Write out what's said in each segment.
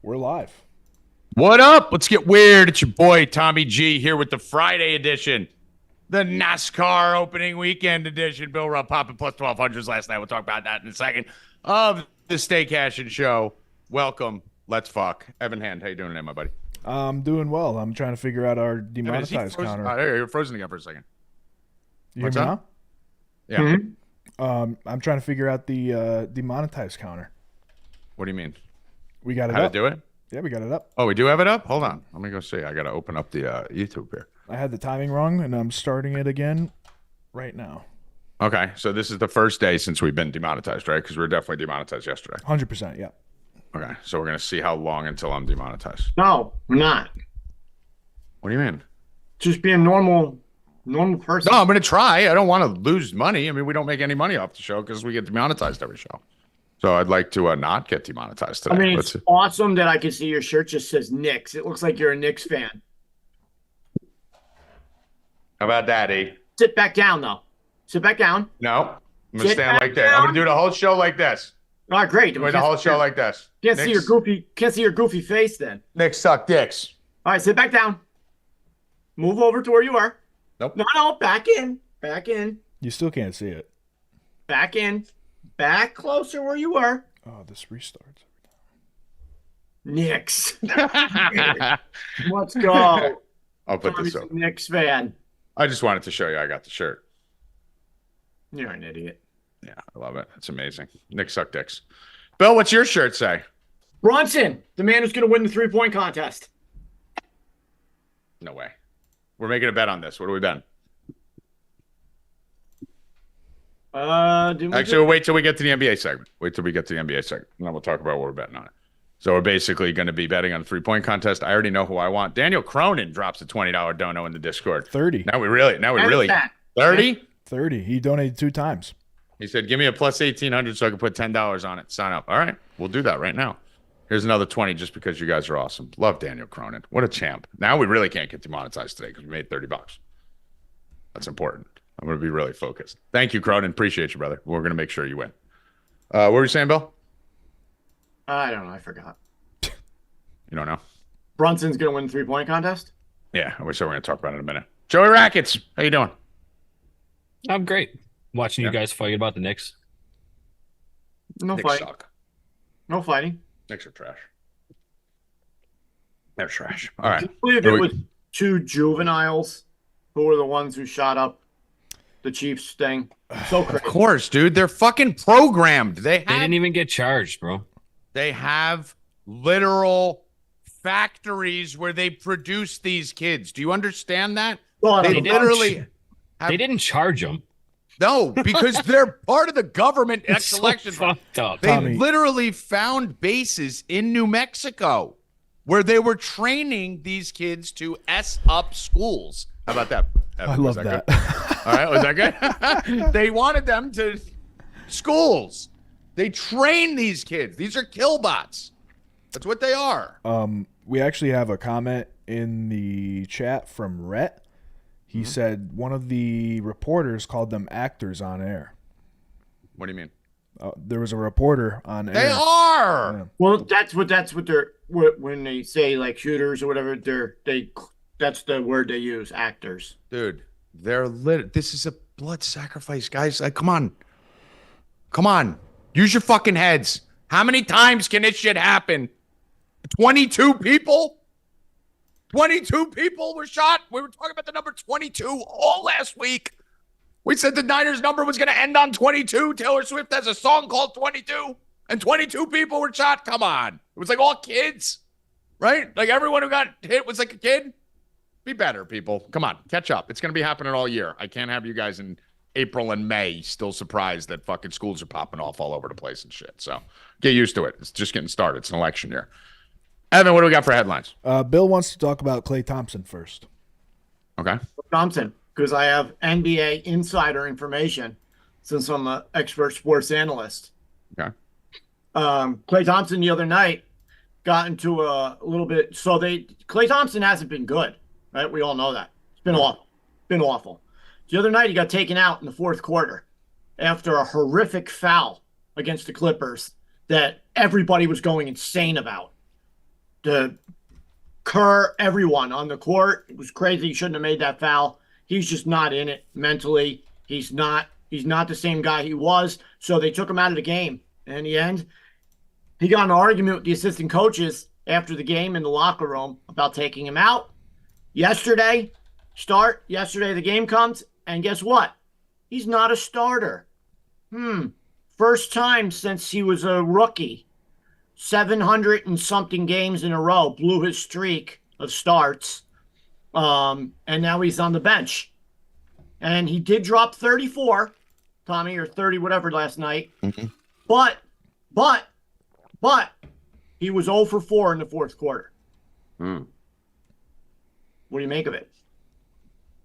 We're live. What up? Let's get weird. It's your boy Tommy G here with the Friday edition, the NASCAR opening weekend edition. Bill Rupp popping plus 1200s last night. We'll talk about that in a second. Of the Stay Cashin show. Welcome. Let's fuck. Evan Hand, how you doing today, my buddy? I'm doing well. I'm trying to figure out our demonetized counter. You're frozen again for a second. You hear me now? Yeah. Mm-hmm. I'm trying to figure out the demonetized counter. What do you mean? We got it How up. to do it? Yeah, we got it up. Oh, we do have it up? Hold on. Let me go see. I got to open up the YouTube here. I had the timing wrong, and I'm starting it again right now. Okay, so this is the first day since we've been demonetized, right? Because we were definitely demonetized yesterday. 100%, yeah. Okay, so we're going to see how long until I'm demonetized. No, we're not. What do you mean? Just be a normal person. No, I'm going to try. I don't want to lose money. I mean, we don't make any money off the show because we get demonetized every show. So I'd like to not get demonetized today. I mean, it's awesome that I can see your shirt just says Knicks. It looks like you're a Knicks fan. How about that, E? Sit back down, though. Sit back down. No, I'm going to stand like that. I'm going to do the whole show like this. All right, great. Do the whole show like this. Can't see your goofy face then. Knicks suck dicks. All right, sit back down. Move over to where you are. Nope. No, back in. Back in. You still can't see it. Back in. Back closer where you were. Oh, this restarts. Knicks. Let's go. I'll put this up. Knicks fan. I just wanted to show you I got the shirt. You're an idiot. Yeah, I love it. It's amazing. Knicks suck dicks. Bill, what's your shirt say? Brunson, the man who's going to win the three-point contest. No way. We're making a bet on this. What are we betting? Actually, we'll wait till we get to the NBA segment. Wait till we get to the NBA segment, and then we'll talk about what we're betting on it. So we're basically going to be betting on the three-point contest. I already know who I want. Daniel Cronin drops a $20 dono in the Discord. 30. Now we really 30? 30. He donated 2 times. He said, give me a plus 1,800 so I can put $10 on it. Sign up. All right. We'll do that right now. Here's another 20 just because you guys are awesome. Love Daniel Cronin. What a champ. Now we really can't get demonetized today because we made $30. That's important. I'm going to be really focused. Thank you, Cronin. Appreciate you, brother. We're going to make sure you win. What were you saying, Bill? I don't know. I forgot. You don't know? Brunson's going to win the three-point contest? Yeah. I wish I were going to talk about it in a minute. Joey Rackets. How you doing? I'm great. Watching you guys fight about the Knicks. No Knicks fighting. suck. No fighting. Knicks are trash. They're trash. All right. I believe it was 2 juveniles who were the ones who shot up the Chiefs thing. So crazy. Of course, dude. They're fucking programmed. They didn't even get charged, bro. They have literal factories where they produce these kids. Do you understand that? They literally They didn't charge them. No, because they're part of the government next election. Fucked up. They Tommy. literally found bases in New Mexico where they were training these kids to S up schools. How about that? I love that. All right, was that good? They wanted them to schools. They train these kids. These are killbots. That's what they are. We actually have a comment in the chat from Rhett. He said one of the reporters called them actors on air. What do you mean? There was a reporter on air. They are. Yeah. Well, that's what they're when they say like shooters or whatever. That's the word they use. Actors. Dude, they're lit. This is a blood sacrifice, guys. Like, come on. Use your fucking heads. How many times can this shit happen? 22 people? 22 people were shot. We were talking about the number 22 all last week. We said the Niners number was going to end on 22. Taylor Swift has a song called 22, and 22 people were shot. Come on. It was like all kids, right? Like everyone who got hit was like a kid. Be better, people. Come on, catch up. It's going to be happening all year. I can't have you guys in April and May still surprised that fucking schools are popping off all over the place and shit. So get used to it. It's just getting started. It's an election year. Evan, what do we got for headlines? Bill wants to talk about Klay Thompson first. Okay. Thompson, because I have NBA insider information since I'm an expert sports analyst. Okay. Klay Thompson the other night got into a little bit. So Klay Thompson hasn't been good, right? We all know that. It's been awful. The other night he got taken out in the fourth quarter after a horrific foul against the Clippers that everybody was going insane about. The Kerr, everyone on the court. It was crazy. He shouldn't have made that foul. He's just not in it mentally. He's not the same guy he was. So they took him out of the game. And in the end, he got in an argument with the assistant coaches after the game in the locker room about taking him out. Yesterday, the game comes, and guess what? He's not a starter. First time since he was a rookie. 700 and something games in a row, blew his streak of starts, and now he's on the bench. And he did drop 34, Tommy, or 30 whatever last night. Mm-hmm. But he was 0 for 4 in the fourth quarter. What do you make of it?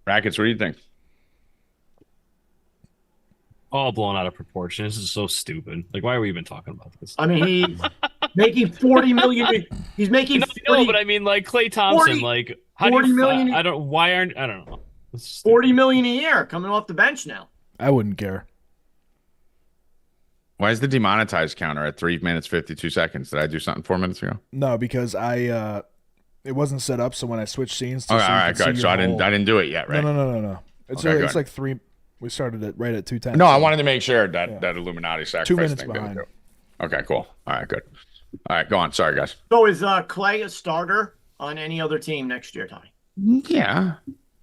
Rackets, what do you think? All blown out of proportion. This is so stupid. Like, why are we even talking about this? I mean, he's making $40 million. He's making no, but I mean, like Klay Thompson. 40 like, how do you? 40 million. I don't. Why aren't? I don't know. $40 million a year coming off the bench now. I wouldn't care. Why is the demonetized counter at 3 minutes 52 seconds? Did I do something 4 minutes ago? No, because it wasn't set up. So when I switched scenes, All right, good. So I didn't do it yet, right? No. It's like 3. We started it right at 2:10. No, I wanted to make sure that Illuminati sacrifice 2 minutes thing behind. didn't do. Okay, cool. All right, good. All right, go on. Sorry, guys. So is Klay a starter on any other team next year, Tommy? Yeah.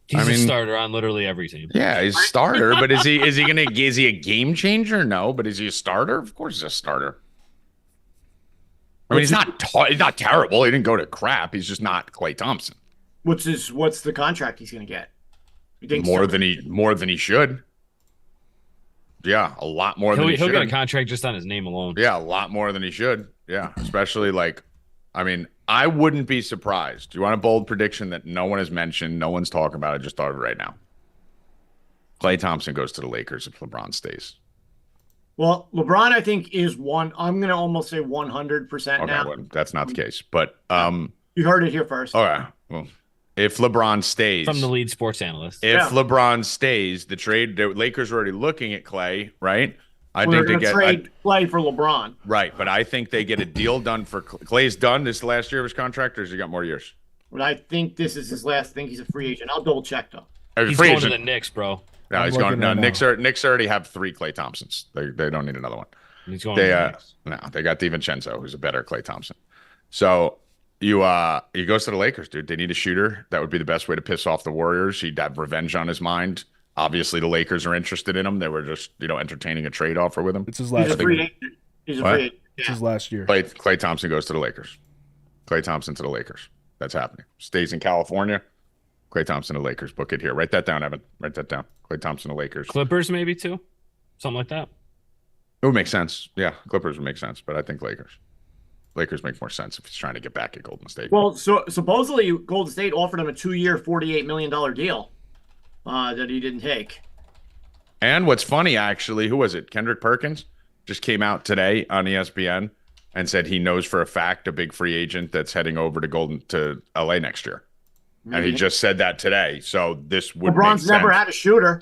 He's a starter on literally every team. Yeah, he's a starter, but is he a game changer? No, but is he a starter? Of course he's a starter. I mean, he's not terrible. He didn't go to crap. He's just not Klay Thompson. What's the contract he's going to get? You think more than he should. Yeah, a lot more than he should. He'll get a contract just on his name alone. Yeah, a lot more than he should. Yeah, especially I mean, I wouldn't be surprised. Do you want a bold prediction that no one has mentioned, no one's talking about? I just thought of it right now. Klay Thompson goes to the Lakers if LeBron stays. Well, LeBron, I think, is one. I'm going to almost say 100% now. Well, that's not the case, but you heard it here first. All right. Well, if LeBron stays, from the lead sports analyst, if LeBron stays, the Lakers are already looking at Klay, right? I think they get trade Klay for LeBron, right? But I think they get a deal done for Klay's done this last year of his contract, or has he got more years? But I think this is his last. I think he's a free agent. I'll double check though. He's going to the Knicks, bro. No, he's going. No, Knicks already have 3 Klay Thompsons. They don't need another one. He's going. To the Knicks. No, they got DiVincenzo, who's a better Klay Thompson. So he goes to the Lakers, dude. They need a shooter. That would be the best way to piss off the Warriors. He'd have revenge on his mind. Obviously, the Lakers are interested in him. They were just, entertaining a trade offer with him. It's his last year. He's a free agent. It's his last year. Klay Thompson goes to the Lakers. Klay Thompson to the Lakers. That's happening. Stays in California. Klay Thompson to Lakers. Book it here. Write that down, Evan. Write that down. Klay Thompson to Lakers. Clippers maybe too, something like that. It would make sense. Yeah, Clippers would make sense, but I think Lakers. Lakers make more sense if he's trying to get back at Golden State. Well, so supposedly Golden State offered him a 2-year, $48 million deal that he didn't take. And what's funny, actually, who was it? Kendrick Perkins just came out today on ESPN and said he knows for a fact a big free agent that's heading over to LA next year. Mm-hmm. And he just said that today. So this would LeBron's never had a shooter.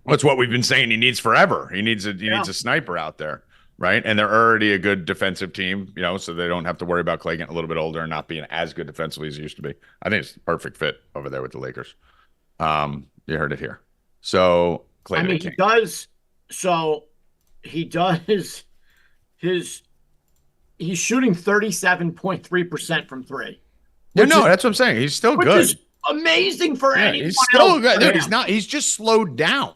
That's what we've been saying he needs forever. He needs a sniper out there, right? And they're already a good defensive team, so they don't have to worry about Klay getting a little bit older and not being as good defensively as he used to be. I think it's the perfect fit over there with the Lakers. You heard it here. So Klay, I mean, he does. So he does. He's shooting 37.3% from 3. Yeah, no, that's what I'm saying. He's still good. Is amazing for anyone. He's still good. Dude, he's not. He's just slowed down.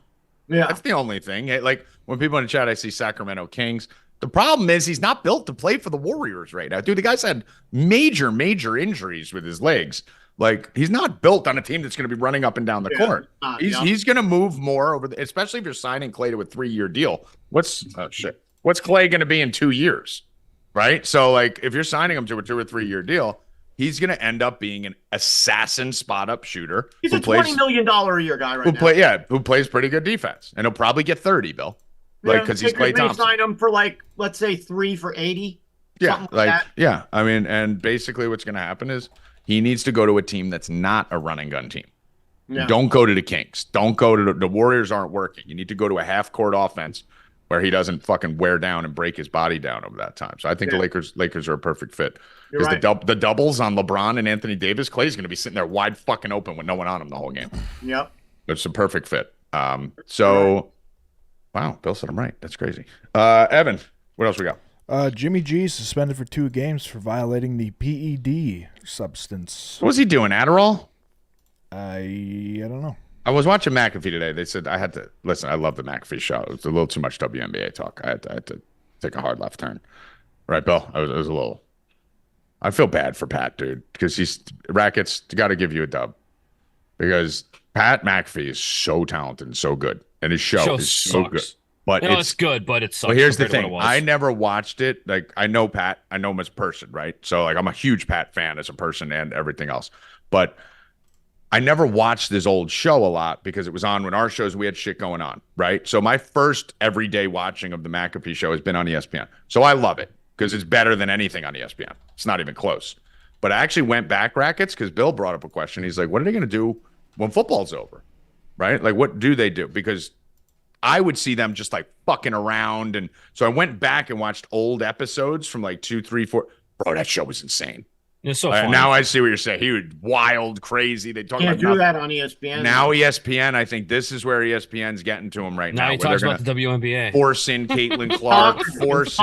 Yeah, that's the only thing. Like when people in the chat, I see Sacramento Kings. The problem is he's not built to play for the Warriors right now, dude. The guy's had major injuries with his legs. Like he's not built on a team that's going to be running up and down the court. He's going to move more over, especially if you're signing Klay to a 3-year deal. What's Klay going to be in 2 years, right? So like if you're signing him to a 2 or 3 year deal, he's going to end up being an assassin spot-up shooter. He's a $20 million a year guy right now. Who plays pretty good defense. And he'll probably get 30, Bill. Because he's Klay Thompson. Sign him for let's say 3 for 80. Yeah, yeah. I mean, and basically what's going to happen is he needs to go to a team that's not a run and gun team. Yeah. Don't go to the Kings. Don't go to the Warriors aren't working. You need to go to a half-court offense where he doesn't fucking wear down and break his body down over that time. So I think the Lakers are a perfect fit. You're Because right. the doubles on LeBron and Anthony Davis, Clay's going to be sitting there wide fucking open with no one on him the whole game. Yep. It's a perfect fit. So, wow, Bill said I'm right. That's crazy. Evan, what else we got? Jimmy G suspended for 2 games for violating the PED substance. What was he doing? Adderall? I don't know. I was watching McAfee today. They said I had to listen. I love the McAfee show. It was a little too much WNBA talk. I had to take a hard left turn. Right, Bill? I was a little. I feel bad for Pat, dude, because he's Rackets. Got to give you a dub because Pat McAfee is so talented and so good, and his show is so good. But it's good, but it sucks. But here's the compared to thing: what it was. I never watched it. Like I know Pat, I know him as a person, right? So like I'm a huge Pat fan as a person and everything else. But I never watched this old show a lot because it was on when our shows we had shit going on, right? So my first everyday watching of the McAfee show has been on ESPN. So I love it because it's better than anything on ESPN. It's not even close. But I actually went back, Rackets, because Bill brought up a question. He's like, what are they going to do when football's over? Right? Like, what do they do? Because I would see them just like fucking around. And so I went back and watched old episodes from like 2, 3, 4. Bro, that show was insane. It's so funny. Now I see what you're saying. He was wild, crazy. They talk Can't about do that on ESPN. Now ESPN, I think this is where ESPN's getting to him right now. Now he talks about the WNBA. Force in Caitlin Clark, force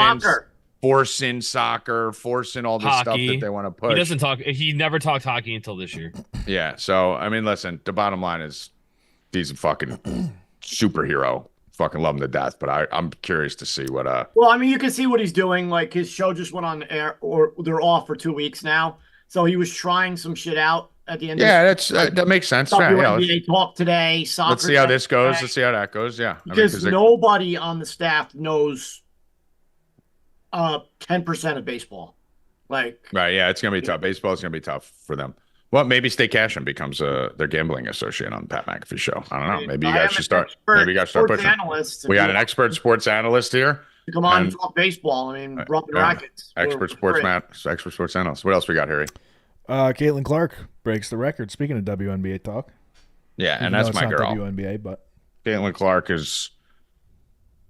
in soccer, force in all the stuff Hockey. that they want to push. He doesn't talk. He never talked hockey until this year. Yeah. So I mean, listen. The bottom line is, he's a fucking superhero. Fucking love him to death. But I'm curious to see what. Well, I mean, you can see what he's doing. Like his show just went on air, or they're off for 2 weeks now. So he was trying some shit out at the end. Yeah, that makes sense. WNBA talk today. Soccer. Let's see how this goes. Let's see how that goes. Yeah, because nobody on the staff knows 10% of baseball. Like right, yeah, it's gonna be tough. Baseball is gonna be tough for them. Well, maybe Stay Cashin becomes their gambling associate on Pat McAfee show. I don't know. Maybe you guys should start. Maybe you guys start pushing. We got an expert sports analyst here. Come on and talk baseball. I mean, Rupp and Rackets. Expert sports analyst. What else we got, Harry? Caitlin Clark breaks the record. Speaking of WNBA talk. Yeah, and that's my girl. WNBA, but Caitlin Clark is.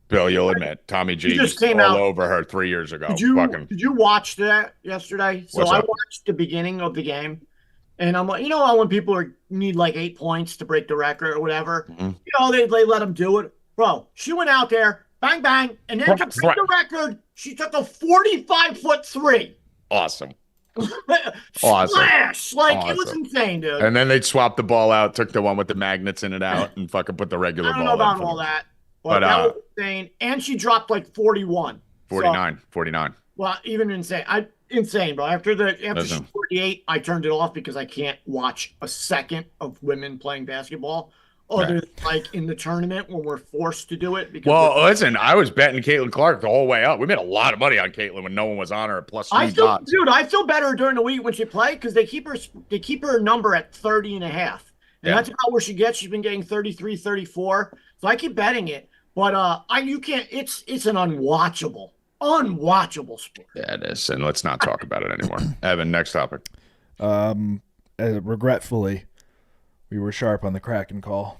Bill, you'll admit, Tommy G just came all over her 3 years ago. Did you watch that yesterday? So I watched the beginning of the game, and I'm like, you know, when people need like 8 points to break the record or whatever, you know, they let them do it. Bro, she went out there, bang, bang, and then to break the record, she took a 45-foot three. Awesome. Splash! Like, it was insane, dude. And then they swapped the ball out, took the one with the magnets in it out, and fucking put the regular ball in. I don't know about all that. But that was insane. And she dropped like 41. 49. Well, even insane. Insane, bro. After she's 48, I turned it off because I can't watch a second of women playing basketball other than like in the tournament when we're forced to do it. Because listen, I was betting Caitlin Clark the whole way up. We made a lot of money on Caitlin when no one was on her at +3 odds. Dude, I feel better during the week when she played because they keep her number at 30.5. And that's about where she gets. She's been getting 33, 34. So I keep betting it. But you can't. It's an unwatchable sport. Yeah, it is. And let's not talk about it anymore. Evan, next topic. Regretfully, we were sharp on the Kraken call.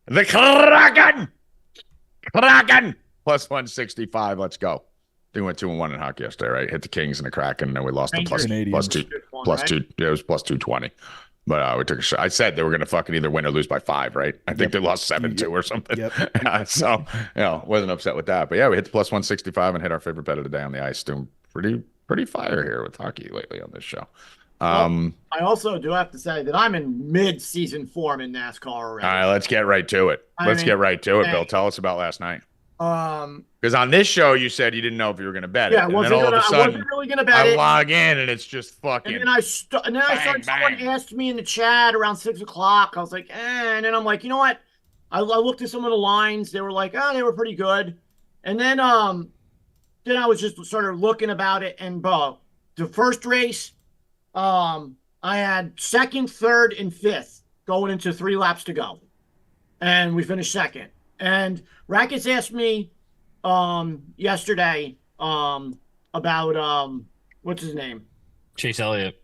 The Kraken +165. Let's go. They went 2-1 in hockey yesterday, right? Hit the Kings and the Kraken, and then we lost the +2. Yeah, it was +220. But we took a shot. I said they were going to fucking either win or lose by 5, right? I think they lost 7-2 or something. Yep. So, wasn't upset with that. But yeah, we hit the +165 and hit our favorite bet of the day on the ice. Doing pretty fire here with hockey lately on this show. I also do have to say that I'm in mid-season form in NASCAR already. All right, let's get right to it. Bill. Tell us about last night. Because on this show, you said you didn't know if you were going to bet it. I wasn't really going to bet it. I log in, and it's just fucking. And then I started. Someone asked me in the chat around 6 o'clock. I was like, And then I'm like, you know what? I looked at some of the lines. They were like, they were pretty good. And then I was just sort of looking about it. And the first race, I had second, third, and fifth going into 3 laps to go, and we finished second. And Rackets asked me yesterday about what's his name? Chase Elliott.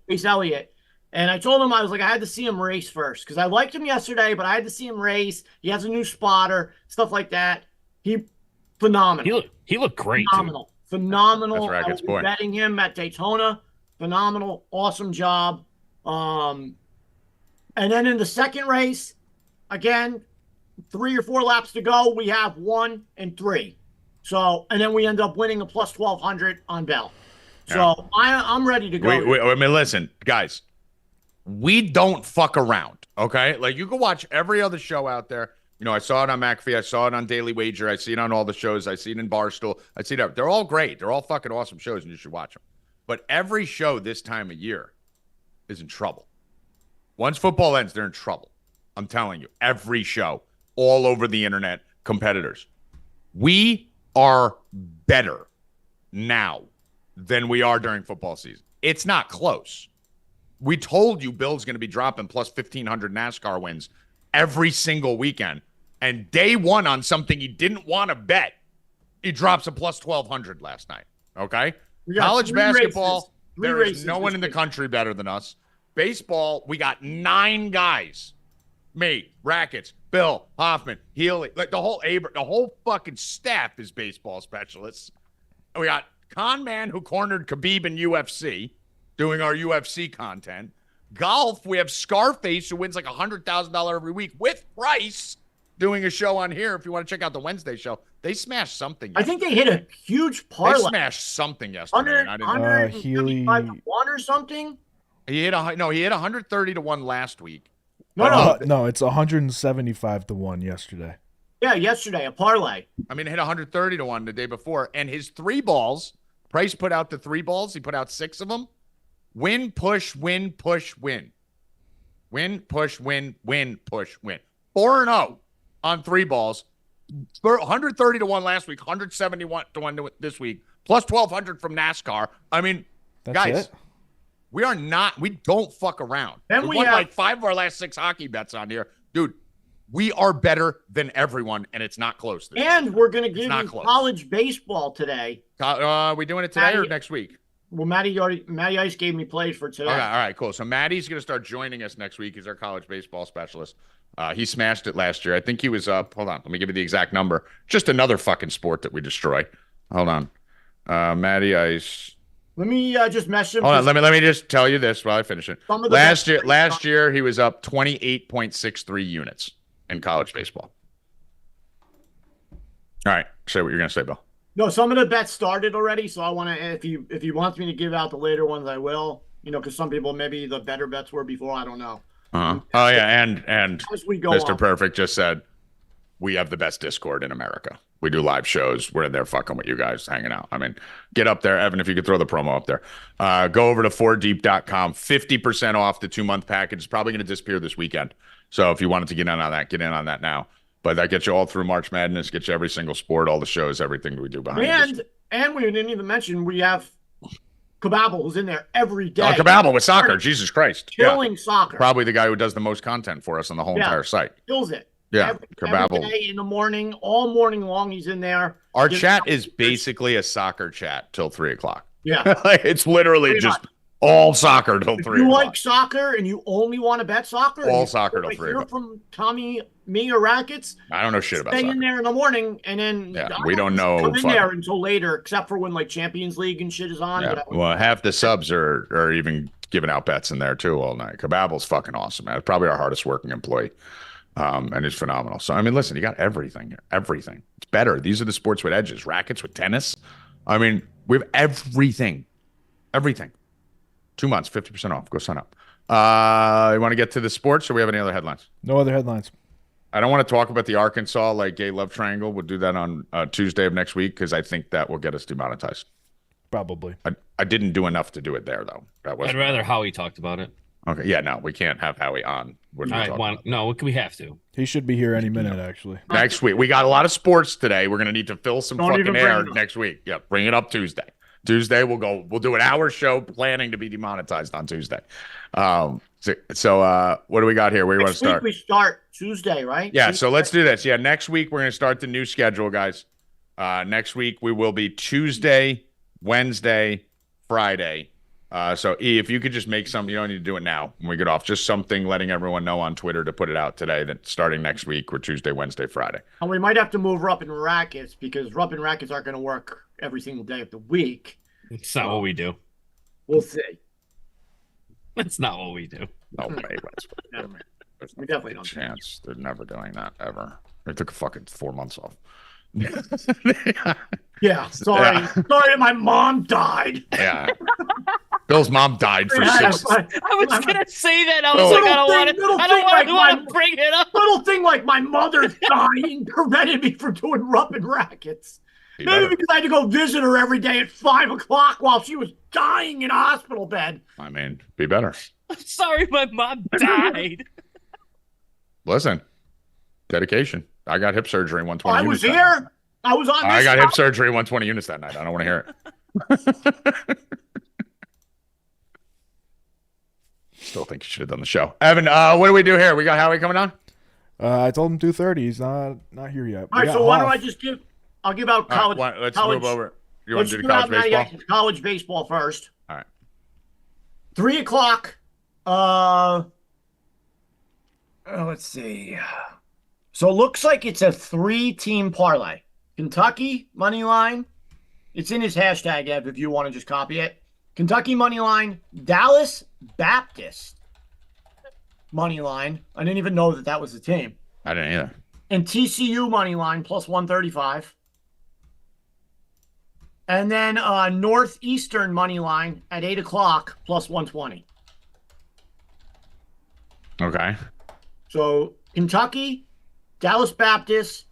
And I told him, I was like, I had to see him race first because I liked him yesterday, but I had to see him race. He has a new spotter, stuff like that. Phenomenal. He looked great. Phenomenal. phenomenal. That's Rackets I will boy. be betting him at Daytona. Phenomenal, awesome job. And then in the second race, again, 3 or 4 laps to go. We have 1 and 3. So, and then we end up winning a plus 1,200 on Bell. So I'm ready to go. I mean, listen, guys, we don't fuck around, okay? Like, you can watch every other show out there. You know, I saw it on McAfee. I saw it on Daily Wager. I see it on all the shows. I see it in Barstool. I see it. They're all great. They're all fucking awesome shows, and you should watch them. But every show this time of year is in trouble. Once football ends, they're in trouble. I'm telling you, every show, all over the internet, competitors. We are better now than we are during football season. It's not close. We told you Bill's going to be dropping plus 1,500 NASCAR wins every single weekend. And day one on something he didn't want to bet, he drops a plus 1,200 last night. Okay? College basketball, there is no one in the country better than us. Baseball, we got 9 guys. Me, Rackets, Bill, Hoffman, Healy, like the whole fucking staff is baseball specialists. And we got Con Man, who cornered Khabib in UFC, doing our UFC content. Golf, we have Scarface, who wins like $100,000 every week, with Price doing a show on here. If you want to check out the Wednesday show, they smashed something yesterday. I think they hit a huge parlay. They smashed something yesterday. 100 Healy to 1 or something. He hit 130 to 1 last week. No, it's 175 to 1 yesterday. Yeah, yesterday, a parlay. I mean, it hit 130 to 1 the day before. And his 3 balls, Price put out the 3 balls. He put out 6 of them. Win, push, win, push, win. Win, push, win, win, push, win. 4-0 on 3 balls. 130 to 1 last week, 171 to 1 this week, plus 1,200 from NASCAR. I mean, guys, we don't fuck around. Then we won like 5 of our last 6 hockey bets on here. Dude, we are better than everyone, and it's not close. And we're going to give you college baseball today. We doing it today or next week? Well, Matty Ice gave me plays for today. Okay, all right, cool. So Matty's going to start joining us next week. He's our college baseball specialist. He smashed it last year. I think he was up. Hold on. Let me give you the exact number. Just another fucking sport that we destroy. Hold on. Matty Ice. Let me just message him. Hold on. Let me just tell you this while I finish it. Last year he was up 28.63 units in college baseball. All right. Say what you're going to say, Bill. No, some of the bets started already, so I want to. If he wants me to give out the later ones, I will. You know, because some people maybe the better bets were before. I don't know. Oh yeah, and as we go Mr. on. Perfect just said we have the best Discord in America. We do live shows. We're in there fucking with you guys, hanging out. I mean, get up there, Evan. If you could throw the promo up there, go over to 4deep.com. 50% off the 2-month package. It's probably going to disappear this weekend. So if you wanted to get in on that now. But that gets you all through March Madness, gets you every single sport, all the shows, everything we do behind it. And we didn't even mention we have Kababble, who's in there every day. Oh, Kababble with soccer. Jesus Christ. Killing soccer. Probably the guy who does the most content for us on the whole entire site. Kills it. Yeah, Kababble. Every day in the morning, all morning long, he's in there. Our chat is basically a soccer chat till 3 o'clock. Yeah. It's literally just all soccer till 3 o'clock. You like soccer and you only want to bet soccer? All soccer till 3 o'clock. From Tommy, me, or Rackets? I don't know shit about soccer. Stay in there in the morning, and then we don't know. Come in there until later, except for when like Champions League and shit is on. Yeah. Well, half the subs are even giving out bets in there too all night. Kababble's fucking awesome, man. It's probably our hardest working employee, and he's phenomenal. So I mean, listen, you got everything here. Everything. It's better. These are the sports with edges. Rackets with tennis. I mean, we have everything. Everything. 2 months, 50% off. Go sign up. You want to get to the sports, or we have any other headlines? No other headlines. I don't want to talk about the Arkansas gay love triangle. We'll do that on Tuesday of next week because I think that will get us demonetized. Probably. I didn't do enough to do it there though. I'd rather Howie talked about it. Okay. Yeah. No, we can't have Howie on. We have to. He should be here any minute. Actually, next week we got a lot of sports today. We're gonna need to fill some fucking air next week. Yeah. Bring it up Tuesday. Tuesday we'll do an hour show planning to be demonetized on Tuesday. So what do we got here? Where do you want to start? We start Tuesday, right? Yeah, so let's do this. Yeah, next week we're going to start the new schedule, guys. Next week we will be Tuesday, Wednesday, Friday. So E, if you could just make some, you don't need to do it now when we get off, just something letting everyone know on Twitter to put it out today that starting next week we're Tuesday, Wednesday, Friday. And we might have to move Rupp and Rackets because Rupp and Rackets aren't going to work every single day of the week. It's not what we do. We'll see. That's not what we do. No way. We definitely don't. Chance. They're never doing that ever. They took fucking 4 months off. Yeah. Sorry. Yeah. Sorry that my mom died. Yeah. Bill's mom died for Yeah, 6. I was gonna say that. I was Oh. like, I Little don't thing like want to bring it up. Little thing like my mother's dying prevented me from doing Rupp and Rackets. Maybe because I had to go visit her every day at 5 o'clock while she was dying in a hospital bed. I mean, be better. I'm sorry, my mom died. Listen, dedication. I got hip surgery 120 I units. was here. I was on this. I got hip surgery 120 units that night. I don't want to hear it. Still think you should have done the show. Evan, what do we do here? We got Howie coming on? I told him 2:30. He's not here yet. All right, so why don't I just I'll give out college. All right, let's college, move over. You want let's to do do the college baseball? College baseball first. All right. 3 o'clock. Let's see. So it looks like it's a 3-team parlay. Kentucky money line. It's in his hashtag, Ev, if you want to just copy it. Kentucky money line, Dallas Baptist money line. I didn't even know that was the team. I didn't either. And TCU money line plus 135. And then Northeastern money line at 8 o'clock plus 120. Okay. So Kentucky, Dallas Baptist,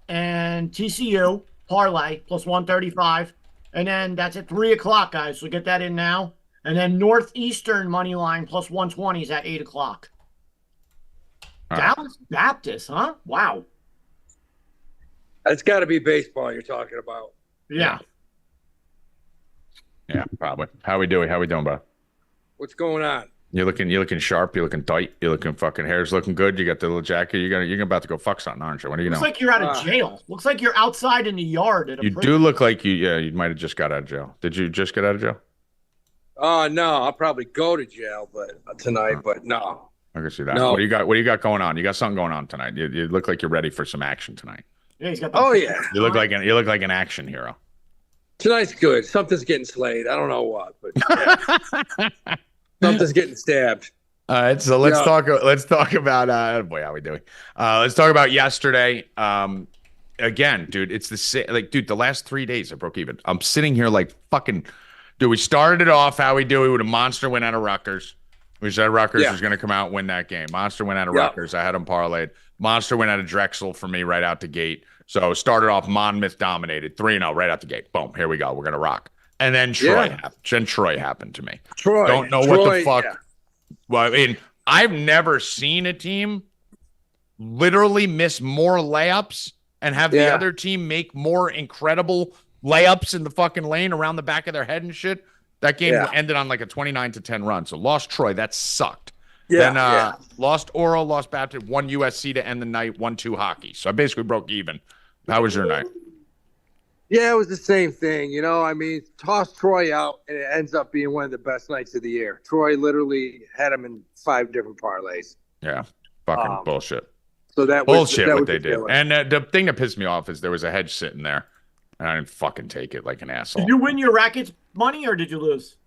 and TCU parlay plus 135. And then that's at 3 o'clock, guys. So get that in now. And then Northeastern money line plus 120 is at 8 o'clock. Dallas Baptist, huh? Wow. That's got to be baseball you're talking about. Yeah. Yeah, probably. How we doing, bro? What's going on? You're looking sharp. You're looking tight. You're looking fucking hair's looking good. You got the little jacket. You're about to go fuck something, aren't you? What do you know? Looks like you're out of jail. Looks like you're outside in the yard at a You prison. do look like you might have just got out of jail. Did you just get out of jail? Oh no, I'll probably go to jail, but tonight. But no. I can see that. No. What do you got going on? You got something going on tonight. You look like you're ready for some action tonight. Yeah, he's got the Yeah. You look like an action hero. Tonight's good. Something's getting slayed. I don't know what, but yeah. Something's getting stabbed. All right, so let's talk about boy, how we doing? Let's talk about yesterday. Again, dude, it's the same. Like, dude, the last 3 days I broke even. I'm sitting here like fucking. Dude, we started it off how we do with a monster win out of Rutgers. We said Rutgers was going to come out and win that game. Monster win out of Rutgers. I had them parlayed. Monster win out of Drexel for me right out the gate. So started off Monmouth dominated 3-0 right out the gate. Boom, here we go. We're gonna rock. And then Troy happened to me. Don't know what the fuck. Yeah. Well, I mean, I've never seen a team literally miss more layups and have the other team make more incredible layups in the fucking lane around the back of their head and shit. That game ended on like a 29-10 run. So lost Troy. That sucked. Then lost Oral, lost Baptist, won USC to end the night, 1-2 hockey. So I basically broke even. How was your night? Yeah, it was the same thing. You know, I mean, toss Troy out, and it ends up being one of the best nights of the year. Troy literally had him in 5 different parlays. Yeah, fucking bullshit. So that bullshit was what they did. And the thing that pissed me off is there was a hedge sitting there, and I didn't fucking take it like an asshole. Did you win your Rackets money or did you lose?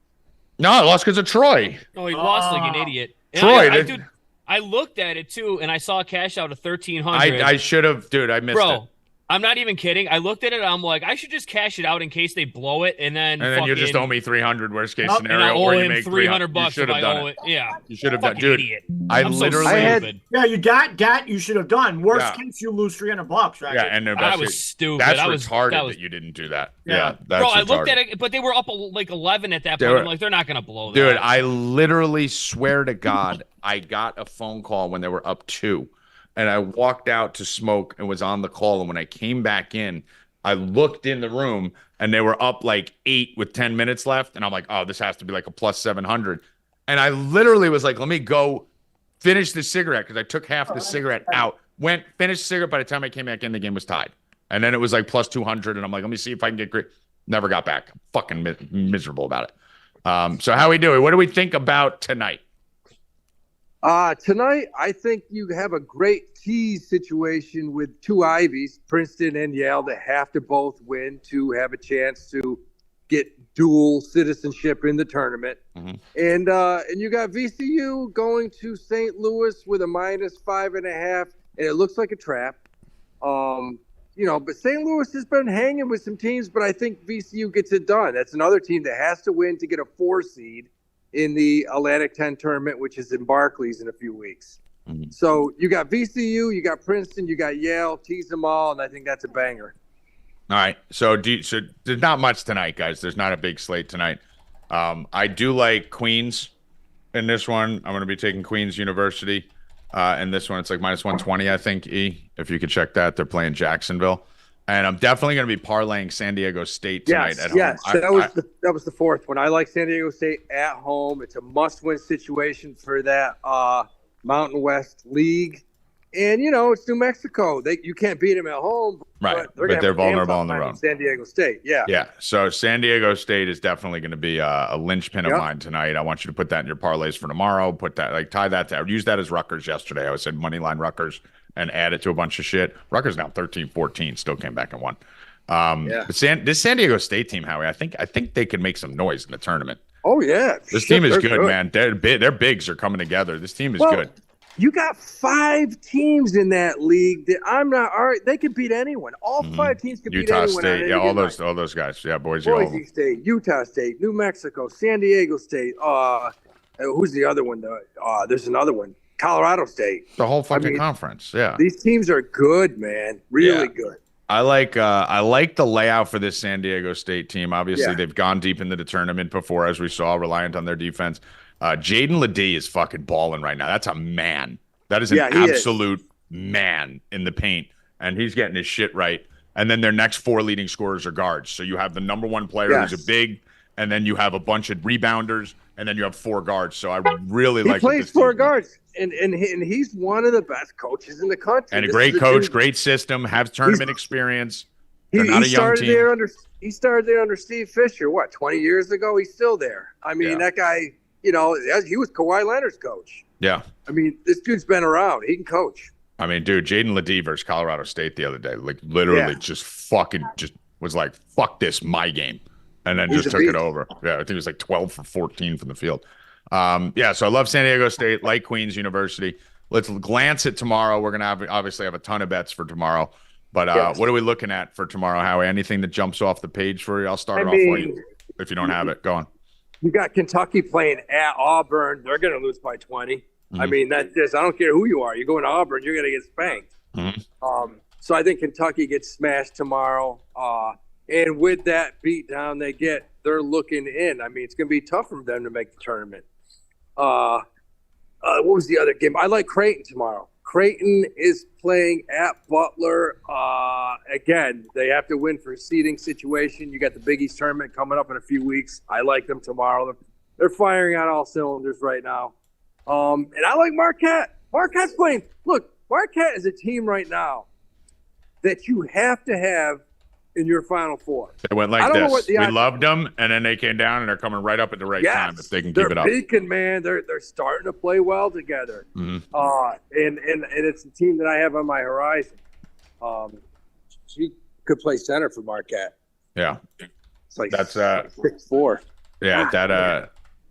No, I lost because of Troy. Oh, he lost like an idiot. And Troy, I looked at it too, and I saw a cash out of 1,300. I should have, dude. I missed it. I'm not even kidding. I looked at it. I'm like, I should just cash it out in case they blow it, and then you just owe me 300. Worst case and scenario, I owe or you him make $300 You should have done it. Yeah, you should have done, dude. Idiot. I I'm literally so stupid. Yeah, you got you should have done. Worst case, you lose $300, right? Yeah, and I was stupid. That's retarded that you didn't do that. Yeah, that's bro. I retarded. looked at it, but they were up like 11 at that point. I'm like, they're not gonna blow that. Dude, I literally swear to God, I got a phone call when they were up 2, and I walked out to smoke and was on the call. And when I came back in, I looked in the room and they were up like 8 with 10 minutes left. And I'm like, oh, this has to be like a plus 700. And I literally was like, let me go finish the cigarette because I took half the cigarette out. Went, finished the cigarette. By the time I came back in, the game was tied. And then it was like plus 200. And I'm like, let me see if I can get great. Never got back. Fucking miserable about it. So how we doing? What do we think about tonight? Tonight, I think you have a great tease situation with two Ivies, Princeton and Yale, that have to both win to have a chance to get dual citizenship in the tournament. Mm-hmm. And you got VCU going to St. Louis with a -5.5, and it looks like a trap. But St. Louis has been hanging with some teams, but I think VCU gets it done. That's another team that has to win to get a 4 seed in the Atlantic 10 tournament, which is in Barclays in a few weeks. Mm-hmm. So you got VCU, you got Princeton, you got Yale, tease them all, and I think that's a banger. All right. So there's not much tonight, guys. There's not a big slate tonight. I do like Queens in this one. I'm going to be taking Queens University. In this one, it's like -120, I think, if you could check that. They're playing Jacksonville. And I'm definitely going to be parlaying San Diego State tonight at home. Yes, that was the fourth one. I like San Diego State at home. It's a must-win situation for that Mountain West League. And, it's New Mexico. You can't beat them at home. Right, but they're vulnerable on the road. San Diego State, yeah. Yeah, so San Diego State is definitely going to be a linchpin of mine tonight. I want you to put that in your parlays for tomorrow. Put that, tie that to, use that as Rutgers yesterday. I said moneyline Rutgers and add it to a bunch of shit. Rutgers now 13-14, still came back and won. But this San Diego State team, Howie, I think they could make some noise in the tournament. Oh, yeah. This team is good, man. Their bigs are coming together. This team is good. You got 5 teams in that league that I'm not. All right, they could beat anyone. All 5 teams could beat anyone. Utah State, all those guys. Yeah, Boise State, Utah State, New Mexico, San Diego State. Who's the other one? There's another one. Colorado State. The whole fucking conference. Yeah, these teams are good, man. Really good. I like the layout for this San Diego State team. Obviously, they've gone deep into the tournament before, as we saw, reliant on their defense. Jaden Ledee is fucking balling right now. That's a man. That is an absolute man in the paint, and he's getting his shit right. And then their next 4 leading scorers are guards. So you have the number 1 player who's a big, and then you have a bunch of rebounders, and then you have 4 guards. So I really like. He plays 4 guards, and he's one of the best coaches in the country. And a great coach, great system, has tournament experience. They're not a young team. He started there under Steve Fisher. 20 years ago? He's still there. I mean, that guy. He was Kawhi Leonard's coach. Yeah. I mean, this dude's been around. He can coach. I mean, dude, Jaden Ledee versus Colorado State the other day, like literally just was like, fuck this, my game. And then just took it over. Yeah, I think it was like 12 for 14 from the field. So I love San Diego State, like Queens University. Let's glance at tomorrow. We're going to obviously have a ton of bets for tomorrow. But what are we looking at for tomorrow, Howie? Anything that jumps off the page for you? I'll start it off for you. If you don't have it, go on. You got Kentucky playing at Auburn. They're going to lose by 20. I mean, that's just, I don't care who you are. You're going to Auburn, you're going to get spanked. So I think Kentucky gets smashed tomorrow. And with that beatdown they get, they're looking in. I mean, it's going to be tough for them to make the tournament. What was the other game? I like Creighton tomorrow. Creighton is playing at Butler. Again, they have to win for a seeding situation. You got the Big East tournament coming up in a few weeks. I like them tomorrow. They're firing on all cylinders right now. And I like Marquette. Marquette's playing. Look, Marquette is a team right now that you have to have in your Final Four. They went like this. We loved them, and then they came down, and they're coming right up at the right time if they can keep it up. They're peaking, man. They're starting to play well together. And it's a team that I have on my horizon. She could play center for Marquette. Yeah. It's like that's 6'4". Yeah,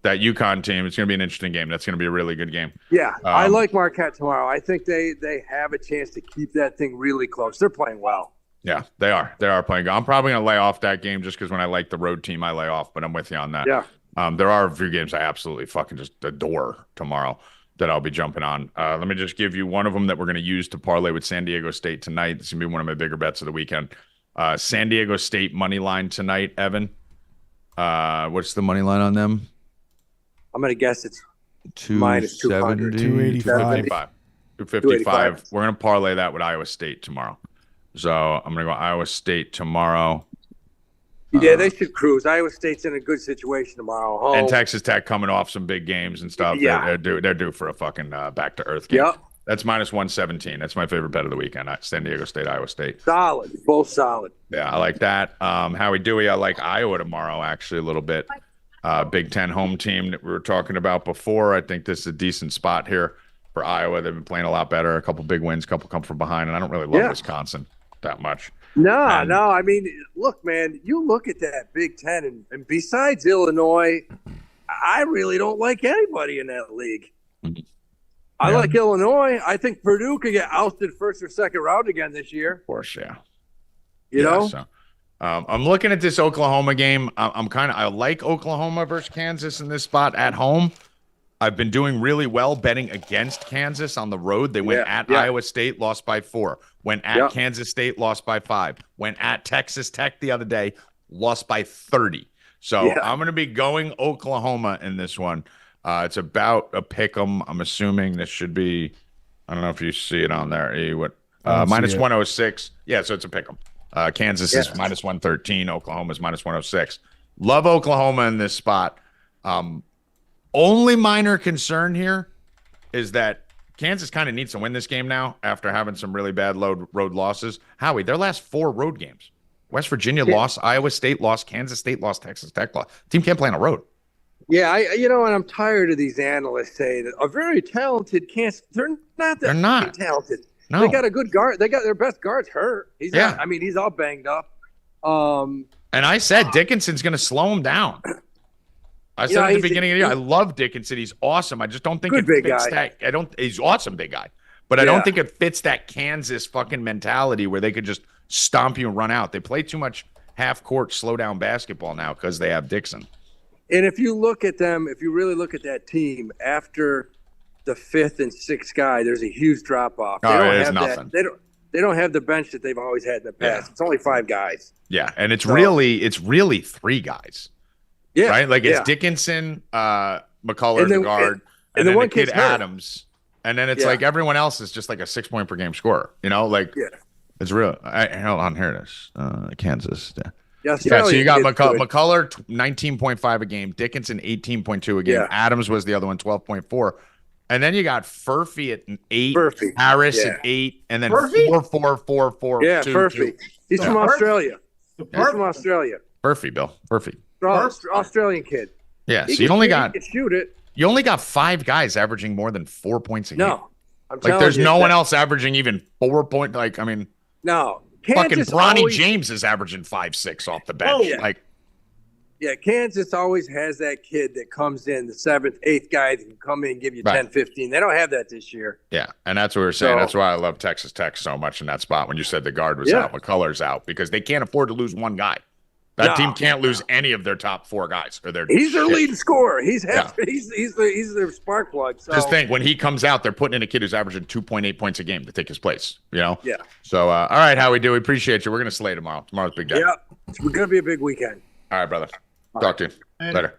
that UConn team, it's going to be an interesting game. That's going to be a really good game. Yeah, I like Marquette tomorrow. I think they have a chance to keep that thing really close. They're playing well. Yeah, they are. They are playing. I'm probably going to lay off that game just because when I like the road team, I lay off. But I'm with you on that. Yeah. There are a few games I absolutely fucking just adore tomorrow that I'll be jumping on. Let me just give you one of them that we're going to use to parlay with San Diego State tonight. This is going to be one of my bigger bets of the weekend. San Diego State money line tonight, Evan. What's the money line on them? I'm going to guess it's minus 200. 285. 255. We're going to parlay that with Iowa State tomorrow. So I'm going to go Iowa State tomorrow. Yeah, they should cruise. Iowa State's in a good situation tomorrow. Home. And Texas Tech coming off some big games and stuff. Yeah. They're due for a fucking back-to-earth game. Yep. That's minus 117. That's my favorite bet of the weekend. San Diego State, Iowa State. Solid. Both solid. Yeah, I like that. Howie Dewey, I like Iowa tomorrow, actually, a little bit. Big Ten home team that we were talking about before. I think this is a decent spot here. for Iowa. They've been playing a lot better. A couple big wins, a couple come from behind, and I don't really love Wisconsin that much. No. I mean, look, man, you look at that Big Ten, and besides Illinois, I really don't like anybody in that league. I like Illinois. I think Purdue could get ousted first or second round again this year. Of course, yeah. You know? So, I'm looking at this Oklahoma game. I like Oklahoma versus Kansas in this spot at home. I've been doing really well betting against Kansas on the road. They went at Iowa State, lost by 4. Went at Kansas State, lost by 5. Went at Texas Tech the other day, lost by 30. So I'm going to be going Oklahoma in this one. It's about a pick 'em. I'm assuming this should be, I don't know if you see it on there. Minus 106. Yeah, so it's a pick 'em. Kansas is minus 113. Oklahoma's minus 106. Love Oklahoma in this spot. Only minor concern here is that Kansas kind of needs to win this game now after having some really bad road losses. Howie, their last 4 road games. West Virginia lost, Iowa State lost, Kansas State lost, Texas Tech lost. Team can't play on a road. Yeah, and I'm tired of these analysts saying that a very talented Kansas. They're not talented. No. They got a good guard. They got their best guards hurt. He's all banged up. And I said Dickinson's going to slow him down. I said at the beginning of the year, I love Dickinson. He's awesome. I just don't think it fits that. He's awesome, big guy. But I don't think it fits that Kansas fucking mentality where they could just stomp you and run out. They play too much half-court, slow-down basketball now because they have Dixon. And if you look at them, if you really look at that team, after the 5th and 6th guy, there's a huge drop-off. It's nothing. They don't have the bench that they've always had in the past. Yeah. It's only 5 guys. Yeah, and it's really 3 guys. Yeah, right. Like it's Dickinson, McCullough, the guard, and then the kid Adams, and then it's like everyone else is just like a 6-point per game scorer. It's real. Hold on, here it is. Kansas. So you got McCullough 19.5 a game, Dickinson 18.2 a game, Adams was the other one 12.4, and then you got Furphy at 8, Harris at 8, and then 4. Yeah, Furphy. He's from Australia. Furphy, Bill. Furphy. Australian kid. Yeah, so you only got shoot it. You only got 5 guys averaging more than 4 points a game. No, there's no one else averaging even 4 points. No. Fucking Bronny James is averaging 5-6 off the bench. Kansas always has that kid that comes in, the 7th, 8th guy that can come in and give you 10, 15. They don't have that this year. Yeah, and that's what we were saying. That's why I love Texas Tech so much in that spot when you said the guard was out, McCullough's out, because they can't afford to lose one guy. That team can't lose any of their top 4 guys. He's their leading scorer. He's their spark plug. So. Just think, when he comes out, they're putting in a kid who's averaging 2.8 points a game to take his place. Yeah. So, all right, Howie, we appreciate you. We're going to slay tomorrow. Tomorrow's a big day. Yeah, it's going to be a big weekend. All right, brother. Talk to you later.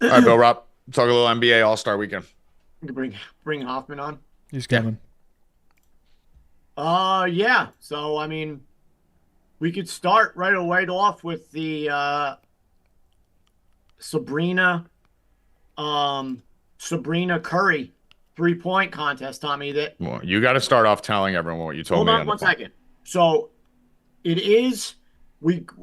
All right, Bill Rupp. Talk a little NBA All-Star Weekend. You can bring Hoffman on. He's coming. Yeah. So we could start right off with the Sabrina Curry 3-point contest, Tommy. Well, you got to start off telling everyone what you told me. Hold on 1 second. So it is.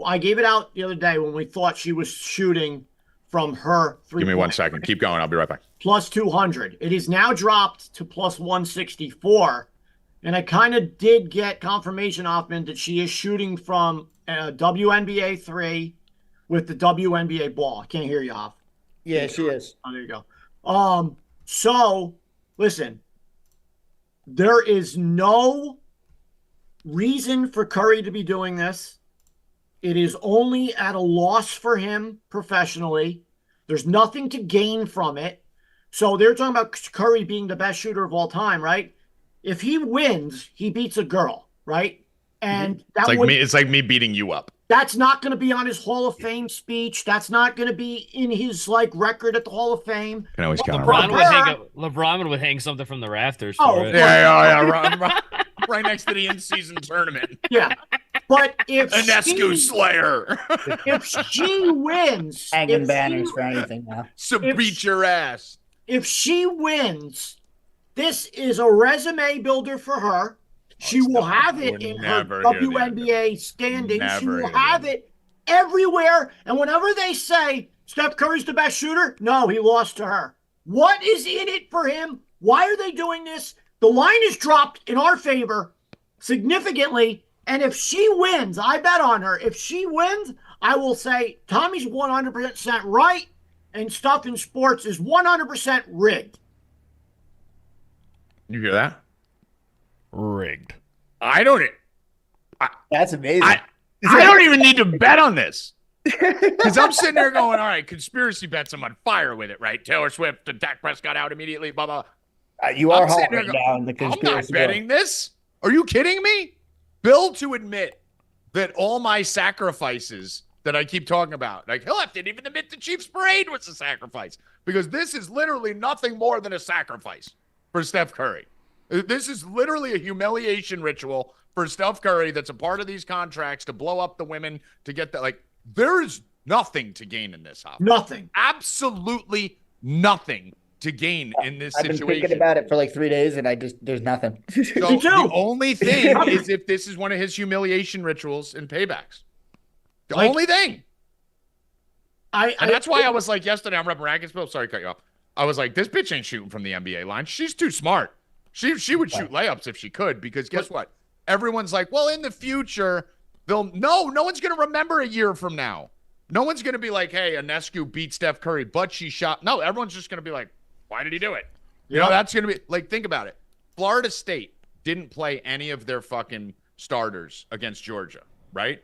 I gave it out the other day when we thought she was shooting from her 3-point. Give me 1 second. Keep going. I'll be right back. Plus 200. It is now dropped to plus 164. And I kind of did get confirmation, Hoffman, that she is shooting from WNBA 3 with the WNBA ball. I can't hear you, Hoff. Yeah, she is. Oh, there you go. So, listen, there is no reason for Curry to be doing this. It is only at a loss for him professionally. There's nothing to gain from it. So they're talking about Curry being the best shooter of all time, right? If he wins, he beats a girl, right? And it's like me beating you up. That's not going to be on his Hall of Fame speech. That's not going to be in his record at the Hall of Fame. Can always count LeBron would hang something from the rafters for it. Right next to the in-season tournament. Yeah, but if Enescu Slayer, if she wins, hanging banners for anything now. So beat your ass. If she wins, this is a resume builder for her. She will have it in her WNBA standings. She will have it everywhere. And whenever they say Steph Curry's the best shooter, no, he lost to her. What is in it for him? Why are they doing this? The line is dropped in our favor significantly. And if she wins, I bet on her. If she wins, I will say Tommy's 100% right and stuff in sports is 100% rigged. You hear that? Rigged. I don't. That's amazing. I don't even need to bet on this. Because I'm sitting there going, all right, conspiracy bets, I'm on fire with it, right? Taylor Swift and Dak Prescott out immediately, blah, blah. You are I'm hot sitting right there now in the I'm conspiracy. not betting this. Are you kidding me? Bill to admit that all my sacrifices that I keep talking about, like he'll have to even admit the Chiefs parade was a sacrifice because this is literally nothing more than a sacrifice for Steph Curry. This is literally a humiliation ritual for Steph Curry that's a part of these contracts to blow up the women to get that. Like, there's nothing to gain in this, Howie. Nothing. Absolutely nothing to gain in this I've been situation. thinking about it for like 3 days, and there's nothing. So Me too. the only thing is if this is one of his humiliation rituals and paybacks. The only thing. And that's why I was like yesterday, I'm repping Rackets, Bill. Sorry to cut you off. I was like, this bitch ain't shooting from the NBA line. She's too smart. She would shoot layups if she could, because guess what? Everyone's like, well, in the future, no one's going to remember a year from now. No one's going to be like, hey, Ionescu beat Steph Curry, but she shot. No, everyone's just going to be like, why did he do it? You know, that's going to be like, think about it. Florida State didn't play any of their fucking starters against Georgia, right?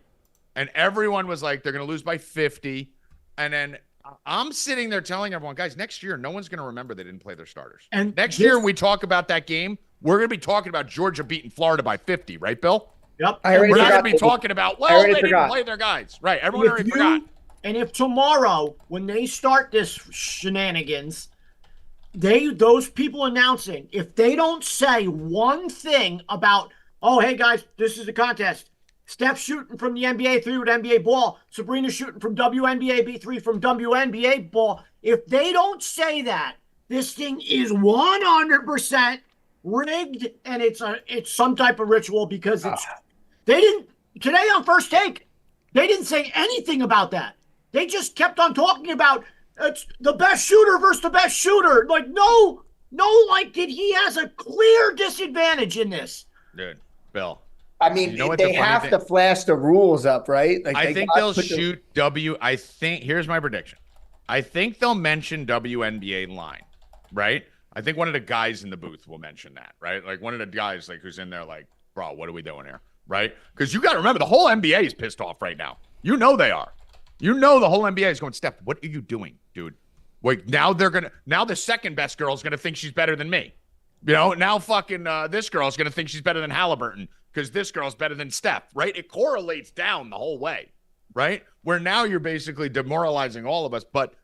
And everyone was like, they're going to lose by 50. And then I'm sitting there telling everyone, guys, next year, no one's going to remember they didn't play their starters. And next year, when we talk about that game, we're going to be talking about Georgia beating Florida by 50, right, Bill? Yep. I already We're not forgot going to be talking about, well, they didn't play their guys. Right, everyone already forgot. And if tomorrow, when they start this shenanigans, those people announcing, if they don't say one thing about, oh, hey, guys, this is the contest. Steph shooting from the NBA 3 with NBA ball. Sabrina shooting from WNBA B3 from WNBA ball. If they don't say that, this thing is 100% rigged, and it's some type of ritual because they didn't today on First Take. They didn't say anything about that. They just kept on talking about it's the best shooter versus the best shooter. Like no, he has a clear disadvantage in this. Dude, Bill. I mean, You know what they the funny have thing- to flash the rules up, right? Like I think they'll shoot I think, here's my prediction. I think they'll mention WNBA line, right? I think one of the guys in the booth will mention that, right? Like one of the guys like who's in there like, bro, what are we doing here, right? Because you got to remember, the whole NBA is pissed off right now. You know they are. You know the whole NBA is going, Steph, what are you doing, dude? Like now the second best girl is going to think she's better than me. You know, now fucking this girl is going to think she's better than Halliburton because this girl's better than Steph, right? It correlates down the whole way, right? Where now you're basically demoralizing all of us. But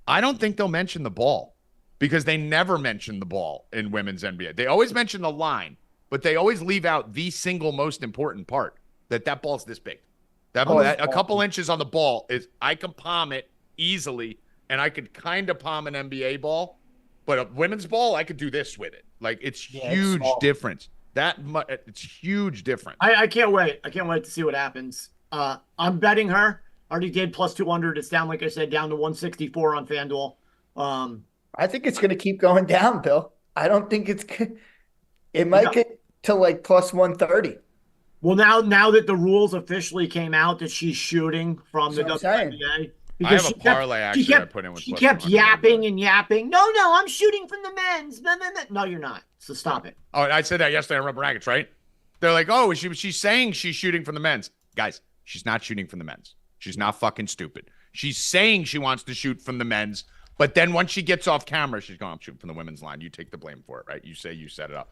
I don't think they'll mention the ball because they never mention the ball in women's NBA. They always mention the line, but they always leave out the single most important part, that ball's this big. A couple inches on the ball is, I can palm it easily, and I could kind of palm an NBA ball, but a women's ball, I could do this with it. Like, it's huge difference. It's huge difference. I can't wait. I can't wait to see what happens. I'm betting her. Already did plus 200. It's down, like I said, down to 164 on FanDuel. I think it's going to keep going down, Bill. I don't think it might get to like plus 130. Well, now that the rules officially came out that she's shooting from the WNBA. I have a parlay actually I put in with She kept yapping and yapping. No, I'm shooting from the men's. No, you're not. So stop it. Oh, and I said that yesterday on Rupp Rackets, right? They're like, oh, she's saying she's shooting from the men's. Guys, she's not shooting from the men's. She's not fucking stupid. She's saying she wants to shoot from the men's, but then once she gets off camera, she's going, I'm shooting from the women's line. You take the blame for it, right? You say you set it up.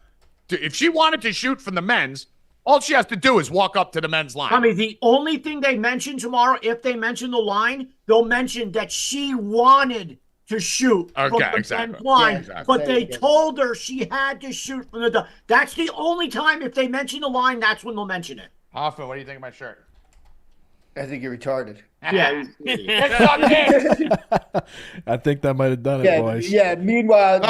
If she wanted to shoot from the men's, all she has to do is walk up to the men's line. I mean, the only thing they mention tomorrow, if they mention the line, they'll mention that she wanted to shoot from the men's line, but they told her she had to shoot from the. That's the only time, if they mention the line, that's when they'll mention it. Hoffman, what do you think of my shirt? I think you're retarded. Yeah. I think that might have done it, boys. Yeah, meanwhile, the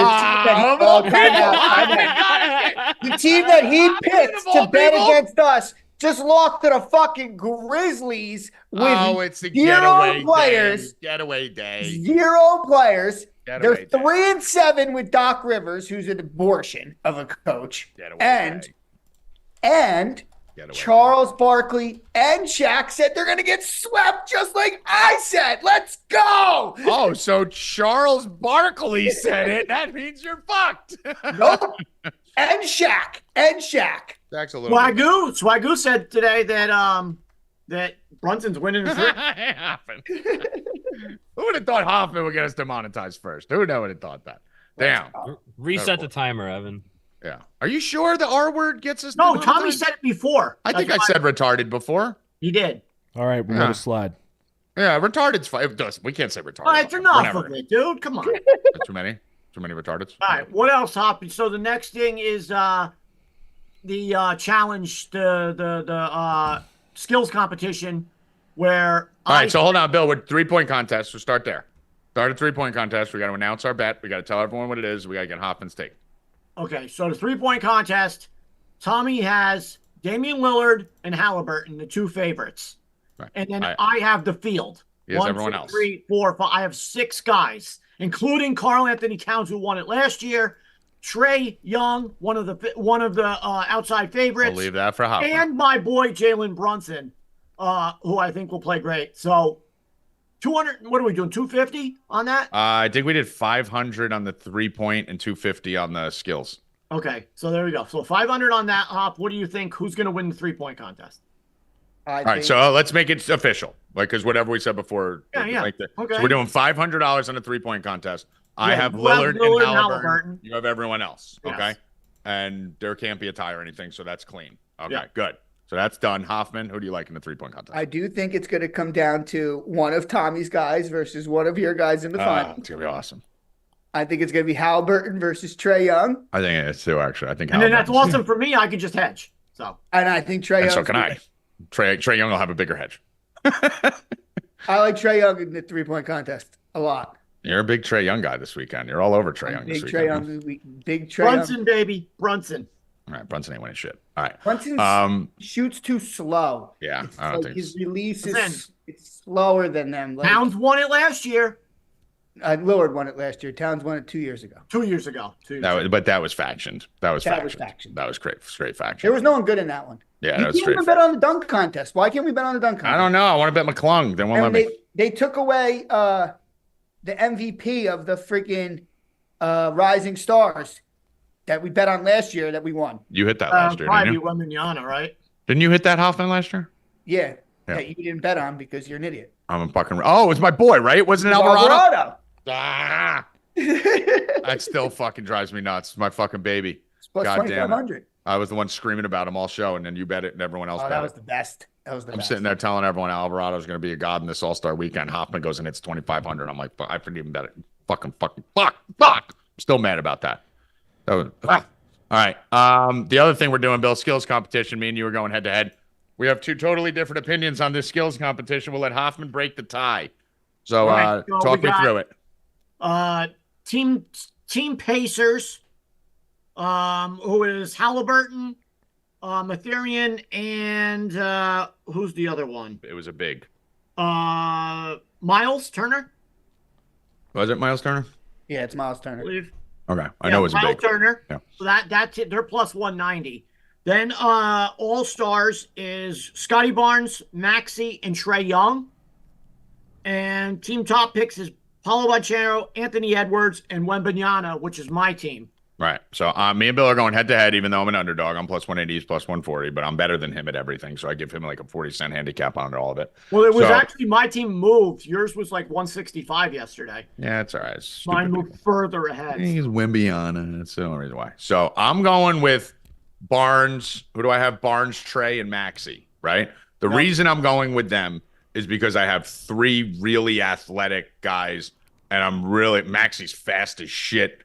team that he picked to bet against us just lost to the fucking Grizzlies with it's the zero players. Getaway day. 0 players. Get They're away, Dad. 3-7 with Doc Rivers, who's an abortion of a coach, Get away, and Dad. Get away, Charles Barkley and Shaq said they're going to get swept, just like I said. Let's go. Oh, so Charles Barkley said it. That means you're fucked. Nope. And Shaq. That's a little Swagoo said today that that Brunson's winning the three. Who would have thought Hoffman would get us demonetized first? Who would have thought that? Damn. Reset the timer, Evan. Yeah. Are you sure the R word gets us No, demonetized? Tommy said it before. I think I said retarded before. He did. All right, we'll let it slide. Yeah, retarded's fine. It does. We can't say retarded. All right, enough of it, dude. Come on. Too many retardeds. All right, what else, Hoppy? So the next thing is the challenge, the skills competition, where All right, so hold on, Bill. With 3-point contest, we'll start there. Start a 3-point contest. We got to announce our bet. We got to tell everyone what it is. We got to get Hoffman's take. Okay, so the 3-point contest, Tommy has Damian Lillard and Halliburton, the two favorites. Right. And then I have the field. He has everyone else. 3, 4, 5. I have 6 guys, including Karl Anthony Towns, who won it last year. Trae Young, one of the outside favorites. We'll leave that for Hoffman. And my boy Jalen Brunson, who I think will play great. So 200. What are we doing? 250 on that? I think we did 500 on the 3-point and 250 on the skills. Okay, so there we go. So 500 on that, Hop. What do you think? Who's going to win the 3-point contest? All right, so let's make it official, because whatever we said before. Yeah. Okay. Okay. So we're doing $500 on the 3-point contest. I have Lillard and Halliburton. You have everyone else. Yes. Okay. And there can't be a tie or anything, so that's clean. Okay, Yeah. good. So that's done. Hoffman, who do you like in the 3-point contest? I do think it's going to come down to one of Tommy's guys versus one of your guys in the final. It's gonna be awesome. I think it's going to be Halliburton versus Trae Young. I think it's too, actually. I think And then that's awesome for me. I could just hedge. So. And I think Trae Young. And so can I. Trae Young will have a bigger hedge. I like Trae Young in the 3-point contest a lot. You're a big Trae Young guy this weekend. You're all over Trae Young this Big weekend. Trae Young. Big Trae Brunson, Young. baby. Brunson. All right, Brunson ain't winning shit. All right. Brunson shoots too slow. Yeah, It's I don't think his release is it's slower than them. Like, Towns won it last year. Lillard won it last year. Towns won it 2 years ago. 2 years ago. But that was factioned. That was factioned. That was straight faction. There was no one good in that one. Yeah, you that was can't straight. even bet on the dunk contest. Why can't we bet on the dunk contest? I don't know. I want to bet McClung. They won't let me. They took away the MVP of the freaking Rising Stars that we bet on last year that we won. You hit that last year, didn't you? Probably Wembanyama, right? Didn't you hit that Hoffman last year? Yeah. Yeah. That you didn't bet on because you're an idiot. I'm a fucking. Oh, it's my boy, right? Wasn't it Alvarado? Ah! That still fucking drives me nuts. It's my fucking baby. It's plus God damn it. 2,500. I was the one screaming about him all show, and then you bet it, and everyone else bet That it. was the best. That was the I'm best. sitting there telling everyone Alvarado's going to be a god in this All-Star weekend. Hoffman goes and hits 2,500. I'm like, I couldn't even bet it. Fuck. I'm still mad about that. All right. The other thing we're doing, Bill, skills competition. Me and you are going head to head. We have 2 totally different opinions on this skills competition. We'll let Hoffman break the tie. So, Right, so talk me through it. Team Pacers, who is Halliburton, Matherian, and who's the other one? It was a big. Miles Turner. Was it Miles Turner? Yeah, it's Miles I Turner. believe. Okay, I know it was a Miles big. Turner. Yeah. So that's it. They're plus 190. Then All Stars is Scotty Barnes, Maxey, and Trae Young. And team top picks is Paulo Banchero, Anthony Edwards, and Wembanyama, which is my team. Right. So me and Bill are going head to head, even though I'm an underdog. I'm plus 180, he's plus 140, but I'm better than him at everything. So I give him like a 40-cent handicap on all of it. Well, it was actually my team moved. Yours was like 165 yesterday. Yeah, it's all right. Mine moved further ahead. He's Wimbiana. That's the only reason why. So I'm going with Barnes. Who do I have? Barnes, Trae, and Maxey, right? The reason I'm going with them is because I have 3 really athletic guys, and Maxey's fast as shit.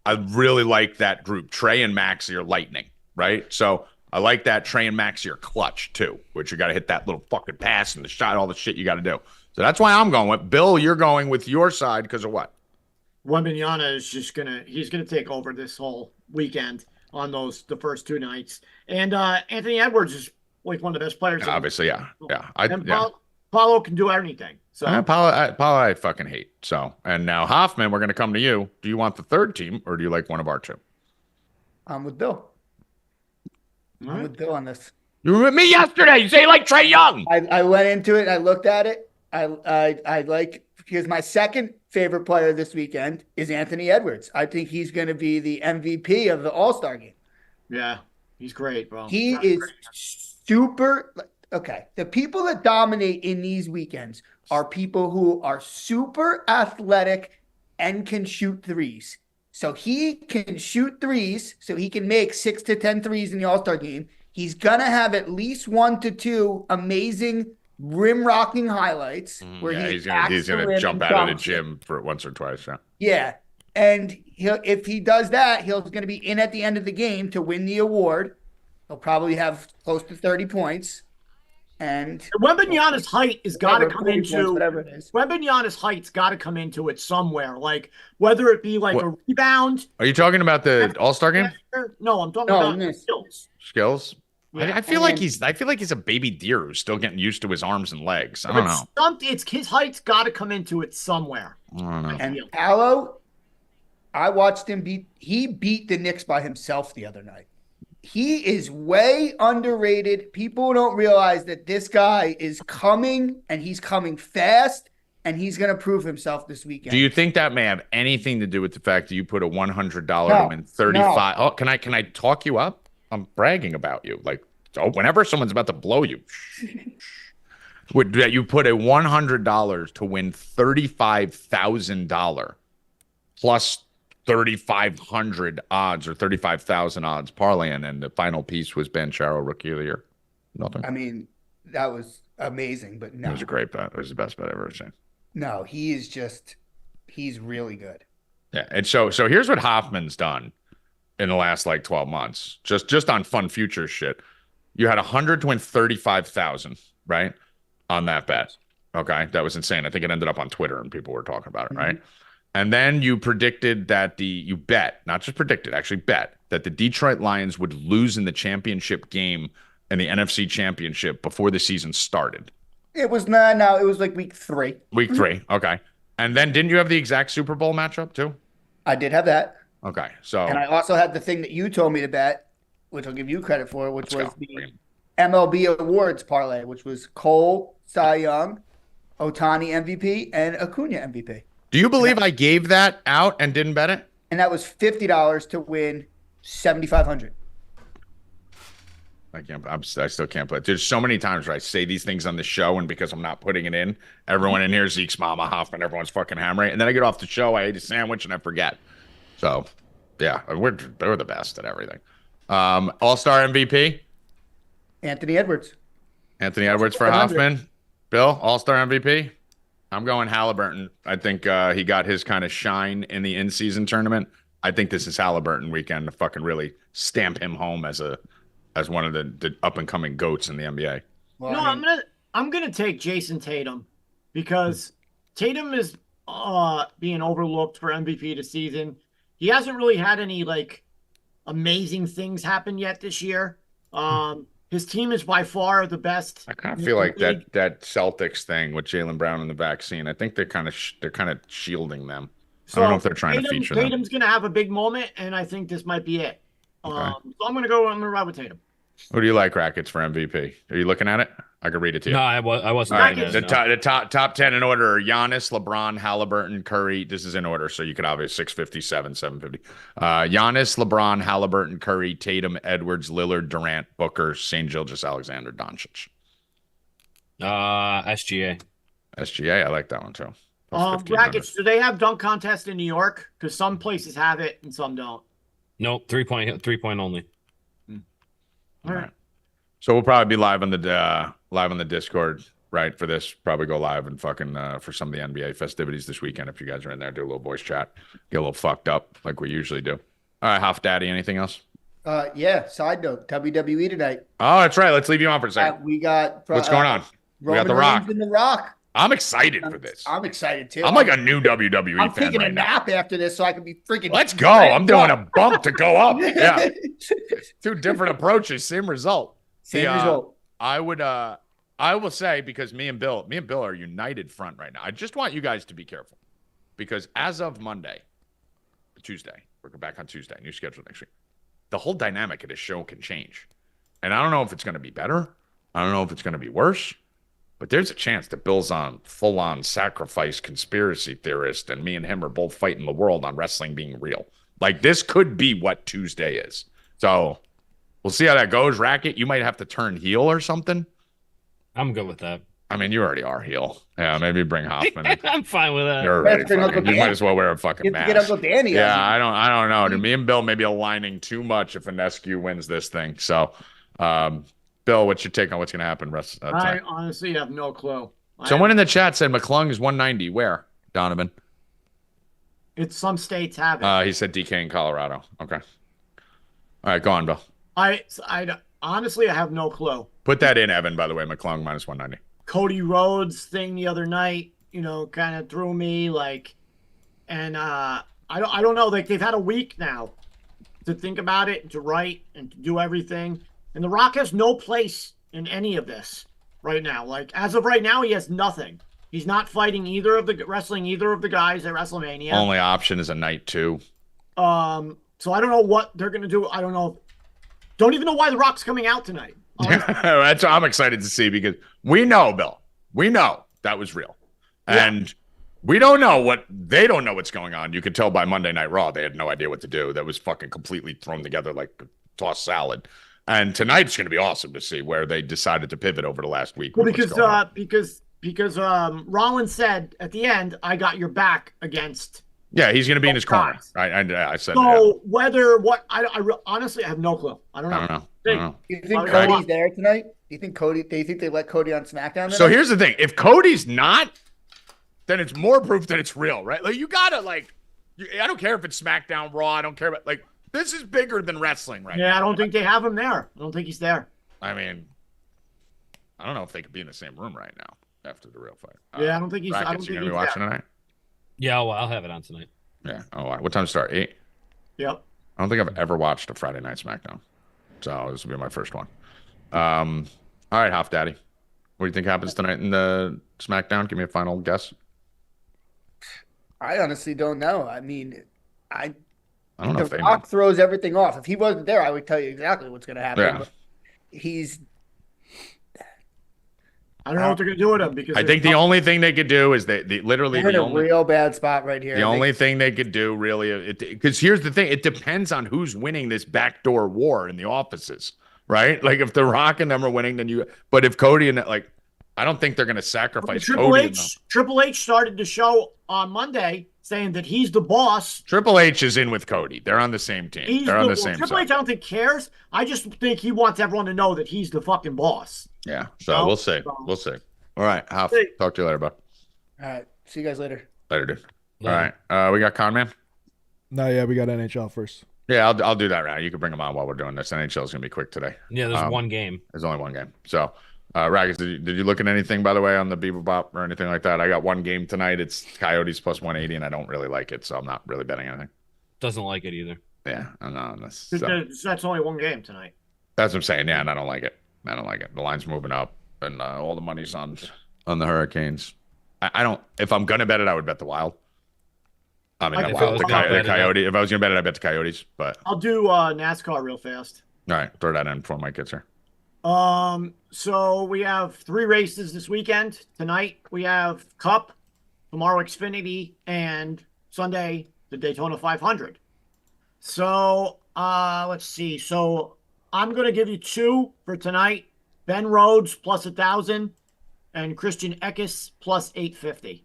I really like that group. Trae and Maxey are lightning, right? So I like that. Trae and Maxey are clutch too, which you got to hit that little fucking pass and the shot, all the shit you got to do. So that's why I'm going with Bill. You're going with your side because of what? Wembanyama is just he's gonna take over this whole weekend on the first 2 nights. And Anthony Edwards is like one of the best players. Obviously, yeah. Paulo can do anything. So Paulo, I fucking hate. So, and now Hoffman, we're going to come to you. Do you want the third team or do you like one of our two? I'm with Bill. I'm with Bill on this. You were with me yesterday. You say you like Trae Young. I went into it and I looked at it. I like, because my second favorite player this weekend is Anthony Edwards. I think he's going to be the MVP of the All-Star game. Yeah, he's great, bro. He is super. Okay, the people that dominate in these weekends are people who are super athletic and can shoot threes. So he can shoot threes, so he can make 6 to 10 threes in the All-Star game. He's going to have at least 1 to 2 amazing rim-rocking highlights where he's gonna jump out of the gym for once or twice. Yeah. And if he does that, he's going to be in at the end of the game to win the award. He'll probably have close to 30 points. And Wembanyama's height has got to come into whatever it is. Wembanyama's height's got to come into it somewhere. Like whether it be like a rebound. Are you talking about the All-Star game? No, I'm talking about skills. Skills. Yeah. I feel like he's a baby deer who's still getting used to his arms and legs. I don't know. It's his height's got to come into it somewhere. I don't know. And Paolo, I watched him he beat the Knicks by himself the other night. He is way underrated. People don't realize that this guy is coming, and he's coming fast, and he's going to prove himself this weekend. Do you think that may have anything to do with the fact that you put a $100 to win 35? No. Oh, can I talk you up? I'm bragging about you. Like, whenever someone's about to blow you, that you put a $100 to win $35,000 plus 3,500 odds or 35,000 odds parlaying, and the final piece was Ben Charo, Rookie of the Year. Nothing. I mean, that was amazing, but no. It was a great bet. It was the best bet I've ever seen. No, he's really good. Yeah, and so here's what Hoffman's done in the last like 12 months, just on fun future shit. You had 100 to win 35,000, right, on that bet. Okay, that was insane. I think it ended up on Twitter and people were talking about it, right? And then you predicted that you bet that the Detroit Lions would lose in the championship game in the NFC Championship before the season started. It was no, it was like week 3. Week 3, okay. And then didn't you have the exact Super Bowl matchup too? I did have that. Okay, so. And I also had the thing that you told me to bet, which I'll give you credit for, which was the MLB awards parlay, which was Cole, Cy Young, Ohtani MVP, and Acuna MVP. Do you believe I gave that out and didn't bet it? And that was $50 to win $7,500. I still can't play. There's so many times where I say these things on the show, and because I'm not putting it in, everyone in here, Zeke's mama, Hoffman, everyone's fucking hammering. And then I get off the show, I ate a sandwich, and I forget. So, yeah, we're the best at everything. All-Star MVP? Anthony Edwards. Anthony Edwards for Hoffman. Bill, All-Star MVP? I'm going Halliburton. I think he got his kind of shine in the in-season tournament. I think this is Halliburton weekend to fucking really stamp him home as one of the up-and-coming GOATs in the NBA. Well, I'm gonna take Jason Tatum because Tatum is being overlooked for MVP this season. He hasn't really had any like amazing things happen yet this year. His team is by far the best. I kind of feel like that Celtics thing with Jaylen Brown and the vaccine. I think they're kind of shielding them. So I don't know if they're trying to feature them. Tatum's going to have a big moment, and I think this might be it. So I'm going to ride with Tatum. Who do you like, Rackets, for MVP? Are you looking at it? I could read it to you. No, I wasn't. All right, the top 10 in order are Giannis, LeBron, Halliburton, Curry. This is in order, so you could obviously 657, 750. Giannis, LeBron, Halliburton, Curry, Tatum, Edwards, Lillard, Durant, Booker, St. Gilgeous, Alexander, Doncic. SGA. SGA, I like that one too. Rackets, do they have dunk contests in New York? Because some places have it and some don't. Nope, 3-point only. All right. So we'll probably be live on the Discord, right, for this. Probably go live and fucking for some of the NBA festivities this weekend. If you guys are in there, do a little voice chat, get a little fucked up like we usually do. All right, Hoff Daddy, anything else? Yeah. Side note: WWE tonight. Oh, that's right. Let's leave you on for a second. We got what's going on? We got The Rock. The Rock. I'm excited for this. I'm excied too. I'm like a new WWE fan. I'm taking a nap after this so I can be freaking. Let's go. I'm doing a bump to go up. Yeah. 2 different approaches, same result. Same result. I I will say, because me and Bill are united front right now. I just want you guys to be careful, because as of Tuesday, we're back on Tuesday, new schedule next week. The whole dynamic of this show can change, and I don't know if it's going to be better. I don't know if it's going to be worse, but there's a chance that Bill's on full-on sacrifice conspiracy theorist, and me and him are both fighting the world on wrestling being real. Like, this could be what Tuesday is. So we'll see how that goes. Racket, you might have to turn heel or something. I'm good with that. I mean, you already are heel. Yeah, maybe bring Hoffman in. I'm fine with that. You're already fucking, you might as well wear a fucking mask. Get Uncle Danny. Yeah, I don't know. Dude, me and Bill may be aligning too much if Inescu wins this thing. So, Bill, what's your take on what's going to happen rest I honestly have no clue. Someone in the chat said McClung is 190. Where, Donovan? It's some states have it. He said DK in Colorado. Okay. All right, go on, Bill. I honestly have no clue. Put that in, Evan, by the way. McClung minus 190. Cody Rhodes thing the other night, kind of threw me and I don't know. Like, they've had a week now to think about it, and to write, and to do everything. And The Rock has no place in any of this right now. Like, as of right now, he has nothing. He's not fighting wrestling either of the guys at WrestleMania. Only option is a night 2. So I don't know what they're gonna do. I don't know. Don't even know why The Rock's coming out tonight. That's what I'm excited to see, because we know, Bill. We know that was real. Yeah. And they don't know what's going on. You could tell by Monday Night Raw, they had no idea what to do. That was fucking completely thrown together like a tossed salad. And tonight's going to be awesome to see where they decided to pivot over the last week. Well, because Rollins said at the end, "I got your back" against. Yeah, he's going to be in his corner. I said. So I honestly have no clue. I don't know. Do you think Cody's there tonight? Do you think they let Cody on SmackDown tonight? So here's the thing: if Cody's not, then it's more proof that it's real, right? Like, you gotta I don't care if it's SmackDown, Raw. I don't care about this is bigger than wrestling, right? Yeah, now. I don't think they have him there. I don't think he's there. I mean, I don't know if they could be in the same room right now after the real fight. Yeah, I don't think he's. Rackets, I don't you think gonna he's be watching there. tonight? Yeah, well, I'll have it on tonight. Yeah. Oh, what time to start? 8. Yep. I don't think I've ever watched a Friday Night SmackDown, so this will be my first one. All right, Hoff Daddy, what do you think happens tonight in the SmackDown? Give me a final guess. I honestly don't know. I mean, I don't know if The they Rock know. throws everything off. If he wasn't there, I would tell you exactly what's going to happen. Yeah. But he's. I don't know what they're gonna do with him, because I think the only thing they could do is they literally They're in the a only real bad spot right here. the only thing they could do really, because here's the thing, it depends on who's winning this backdoor war in the offices, right? Like, if The Rock and them are winning, then but if Cody and I don't think they're going to sacrifice Cody. Triple H started the show on Monday saying that he's the boss. Triple H is in with Cody. They're on the same team. They're on the same Triple side. H, I don't think cares. I just think he wants everyone to know that he's the fucking boss. Yeah. So we'll see. We'll see. All right. Hoff, talk to you later, bud. All right. See you guys later. Later, dude. Later. All right. We got Conman. No, yeah, we got NHL first. Yeah, I'll do that right. You can bring them on while we're doing this. NHL is going to be quick today. Yeah, there's one game. There's only one game. So, Rackets, did you look at anything, by the way, on the Beaver Bop or anything like that? I got one game tonight. It's Coyotes plus 180, and I don't really like it, so I'm not really betting anything. Doesn't like it either. Yeah, I'm not on this. So So. that's only one game tonight. That's what I'm saying. Yeah, and I don't like it. I don't like it. The line's moving up, and all the money's on the Hurricanes. I don't. If I'm gonna bet it, I would bet the Wild. I mean, If the I Wild, was the gonna bet it, Coyote. If I was gonna bet it, I bet the Coyotes. But I'll do NASCAR real fast. all right, throw that in before Mike gets here. So we have 3 races this weekend. Tonight we have Cup, tomorrow Xfinity, and Sunday the Daytona 500. So let's see. So I'm gonna give you 2 for tonight. Ben Rhodes plus 1,000 and Christian Eckes plus 850.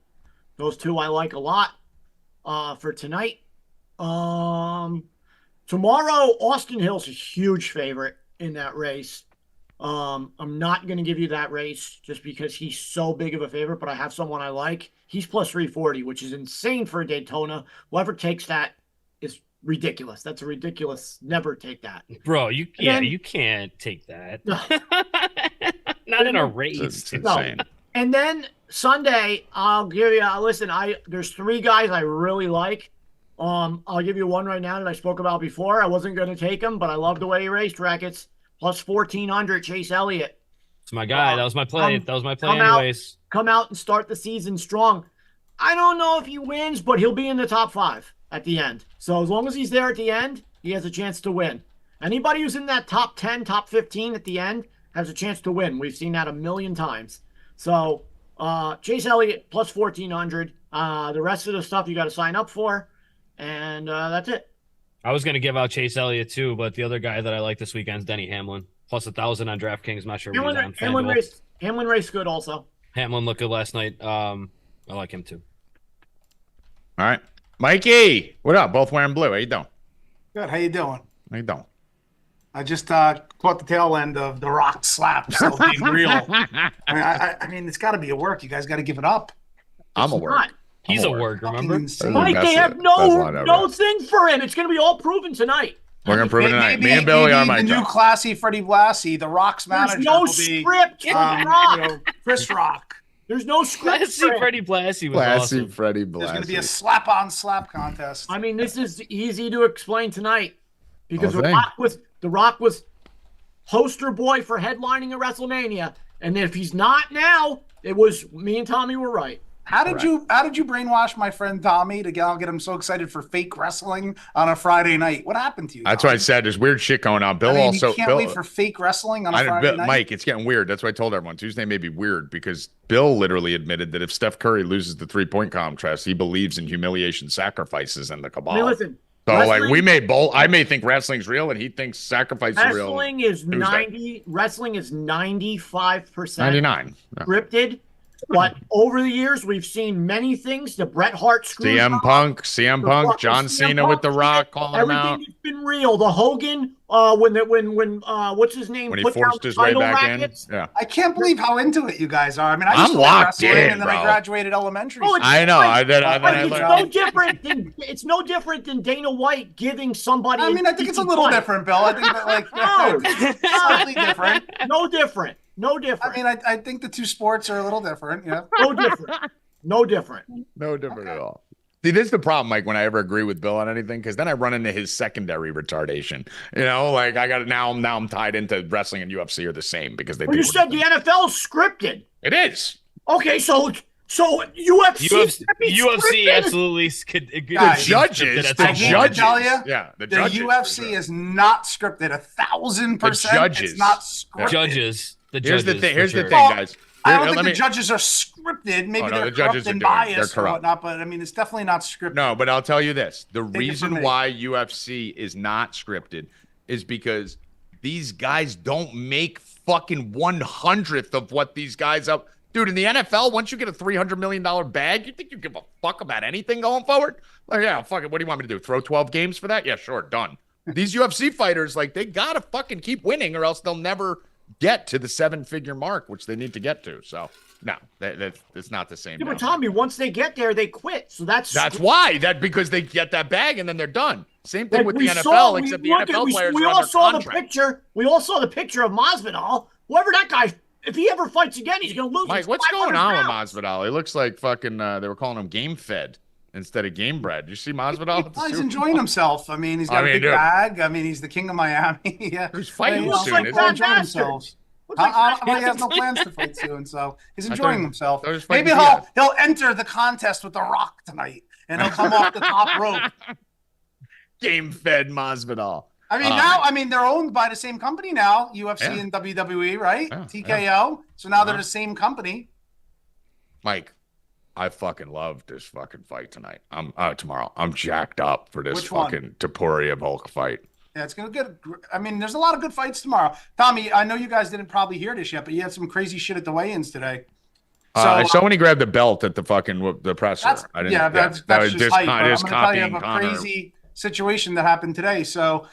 Those 2 I like a lot for tonight. Tomorrow Austin Hill's a huge favorite in that race. I'm not going to give you that race just because he's so big of a favorite, but I have someone I like. He's plus 340, which is insane for a Daytona. Whoever takes that is ridiculous. That's a ridiculous. Never take that. Bro, you can't take that. Not in a race. It's insane. And then Sunday, I'll give you listen, there's 3 guys I really like. I'll give you one right now that I spoke about before. I wasn't going to take him, but I love the way he raced. Rackets plus 1,400, Chase Elliott. It's my guy. That was my play. That was my play anyways. Come out and start the season strong. I don't know if he wins, but he'll be in the top 5 at the end. So as long as he's there at the end, he has a chance to win. Anybody who's in that top 10, top 15 at the end has a chance to win. We've seen that a million times. So Chase Elliott plus 1,400. The rest of the stuff you got to sign up for. And that's it. I was going to give out Chase Elliott too, but the other guy that I like this weekend is Denny Hamlin. Plus 1,000 on DraftKings. I'm not sure what he's on. Hamlin raced good also. Hamlin looked good last night. I like him too. All right. Mikey, what up? Both wearing blue. How you doing? Good. How you doing? How you doing? I just caught the tail end of the Rock slap still being real. I mean, it's got to be a work. You guys got to give it up. I'm a work. He's a work, remember? Mike, they have no thing for him. It's going to be all proven tonight. We're going to prove it tonight. Me and Billy are my the new classy Freddie Blassie, the Rock's manager. There's no script for Rock. Chris Rock. There's no script. Classy Freddie Blassie was awesome. Freddie Blassie. There's going to be a slap-on-slap contest. I mean, this is easy to explain tonight because The Rock was poster boy for headlining at WrestleMania, and if he's not now, it was me and Tommy were right. How did you brainwash my friend Tommy to get him so excited for fake wrestling on a Friday night? What happened to you? That's why I said there's weird shit going on. Bill you can't wait for fake wrestling on a Friday night. Mike, it's getting weird. That's why I told everyone Tuesday may be weird because Bill literally admitted that if Steph Curry loses the 3-point contest, he believes in humiliation sacrifices and the cabal. I mean, listen. So like we may I may think wrestling's real and he thinks sacrifice is real. Wrestling is 95% 99 scripted. But over the years, we've seen many things. The Bret Hart screw. CM Punk, John Cena with The Rock calling him out. Everything has been real. The Hogan, when what's his name? When he forced his way back Rackets. in. Yeah. I can't believe how into it you guys are. I mean, I used to locked wrestling in, and then bro. I graduated elementary school. I know. It's no different than Dana White giving somebody. I mean, I think it's a little different, Bill. I think that slightly different. No different. I mean, I think the two sports are a little different. Yeah. No different at all. See, this is the problem, Mike, when I ever agree with Bill on anything, because then I run into his secondary retardation. You know, like I got it now. I'm tied into wrestling and UFC are the same because they. Well, you said the NFL is scripted. It is. Okay, so UFC absolutely could. The judges. Yeah, the UFC is not scripted 1,000%. It's not scripted. Here's the thing, guys. I don't think the judges are scripted. Maybe they're corrupt and biased or whatnot, but I mean, it's definitely not scripted. No, but I'll tell you this. The reason why UFC is not scripted is because these guys don't make fucking 1/100th of what these guys up. Dude, in the NFL, once you get a $300 million bag, you think you give a fuck about anything going forward? Like, yeah, fuck it. What do you want me to do? Throw 12 games for that? Yeah, sure, done. These UFC fighters, like, they gotta fucking keep winning or else they'll never get to the 7-figure mark, which they need to get to. So no, it's not the same. Yeah, but Tommy, once they get there, they quit. So that's why because they get that bag and then they're done. Same thing with the NFL, except the NFL players are under contract. We all saw the picture of Masvidal. Whoever that guy, if he ever fights again, he's going to lose. Mike, what's going on with Masvidal? He looks like fucking. They were calling him game fed instead of game bred. You see Masvidal? He's enjoying himself. I mean, he's got a big bag. I mean, he's the king of Miami. Yeah, he's fighting soon. Like enjoying himself. He has no plans to fight soon, so he's enjoying himself. Maybe he'll enter the contest with The Rock tonight, and he'll come off the top rope. Game fed Masvidal. I mean, they're owned by the same company now, UFC and WWE, right? Yeah, TKO. Yeah. So now they're the same company. Mike, I fucking love this fucking fight tonight. Tomorrow. I'm jacked up for this fucking Topuria Volk fight. Yeah, it's going to get. I mean, there's a lot of good fights tomorrow. Tommy, I know you guys didn't probably hear this yet, but you had some crazy shit at the weigh-ins today. I saw when he grabbed the belt at the fucking the presser. That's just hype. I'm going to tell you of a crazy situation that happened today. So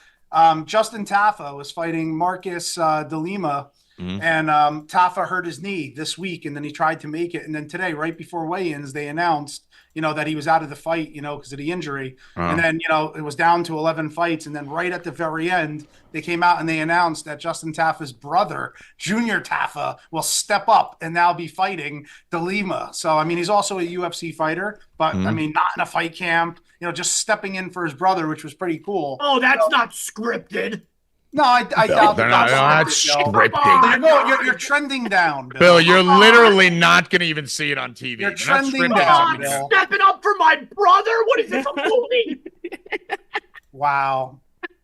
Justin Taffa was fighting Marcus De Lima, and Taffa hurt his knee this week, and then he tried to make it. And then today, right before weigh-ins, they announced that he was out of the fight, because of the injury. And then, it was down to 11 fights. And then right at the very end, they came out and they announced that Justin Taffa's brother, Junior Taffa, will step up and now be fighting De Lima. So, I mean, he's also a UFC fighter, but I mean, not in a fight camp, just stepping in for his brother, which was pretty cool. Oh, that's not scripted. No, I doubt they're that. not That's scripted, scripting. Bill. You're trending down, Bill. Bill, you're literally not going to even see it on TV. You're They're not trending scripting down, something. Bill. Stepping up for my brother. What is this, a movie? Wow.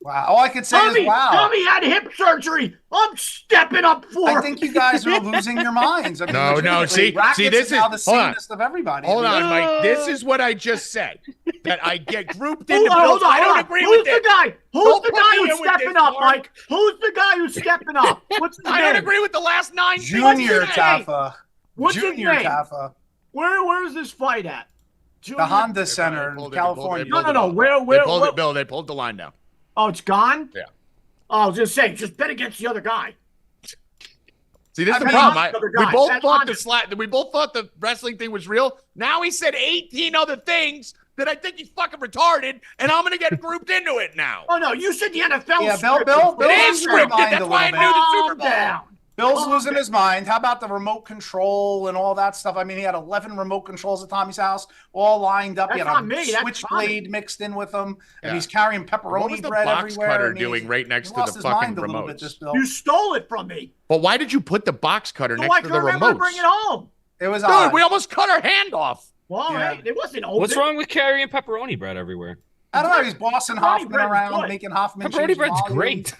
All I could say is wow. Tommy had hip surgery. I'm stepping up for him. I think you guys are losing your minds. I mean, No. legitimately, See, Rackets this is now is the sanest of everybody. Hold I mean, on, Mike. This is what I just said. That I get grouped into Hold Bills. on, I don't agree Who's with the it. guy? Who's Don't the put guy me who's in with stepping this, up, Mark. Mike? Who's the guy who's stepping up? What's his I name? don't agree with the last 9 Junior name? Taffa. What's his Junior name? Taffa. Where's this fight at? The Honda Center They in pulled California. it. No. Where? They pulled it, Bill. They pulled the line down. Oh, it's gone? Yeah. Oh, I was just saying, just bet against the other guy. See, this is the mean, problem. I'm the other We guy. both That's thought honest. we both thought the wrestling thing was real. Now he said 18 other things that I think he's fucking retarded, and I'm gonna get grouped into it now. Oh, no, you said the NFL Yeah, scripted. Bill It is losing his scripted. mind That's a why I little knew bit. the Super Calm Bowl. down. Bill's losing his mind. How about the remote control and all that stuff? I mean, he had 11 remote controls at Tommy's house, all lined up. He That's had not a me. That's switchblade mixed in with him, and Yeah. he's carrying What pepperoni was the bread box everywhere. cutter I mean, doing right next he to lost the his fucking mind a little bit, remotes? this Bill. You stole it from me. But why did you put the box cutter So next I to can the remember to remotes? bring it home. It was Dude, odd. we almost cut our hand off. Well, Yeah. hey, it wasn't open. What's wrong with carrying pepperoni bread everywhere? I don't know. He's bossing Pepperoni Hoffman bread is around, good. making Hoffman Pepperoni change bread's volume. great.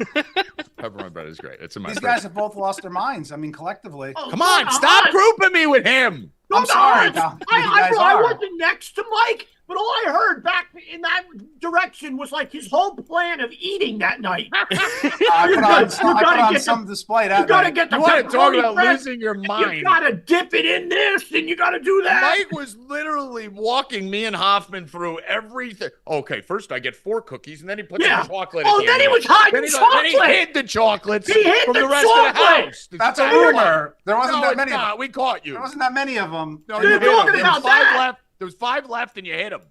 Pepperoni bread is great. It's in my These fridge. guys have both lost their minds. I mean, collectively. Oh, Come on, come stop on. grouping me with him. I'm sorry, Tom. Tom. You guys I are. wasn't next to Mike, but all I heard back in that direction was like his whole plan of eating that night. I put on some display that You gotta night. get the You want to talk pepperoni about bread. losing your You mind? gotta dip it in this, and you gotta do that. Mike was literally walking me and Hoffman through everything. Okay, first I get 4 cookies, and then he put Yeah. the chocolate. Oh, at the then end he of was it. hiding Then he chocolate. hid the chocolates He hid from the the rest of the chocolate. house. That's a Exactly. rumor. There wasn't No, that it's many. not. We caught you. There wasn't that many of them. No, You're you hit 'em. talking There about was 5 that. left. There was 5 left, and you hit them.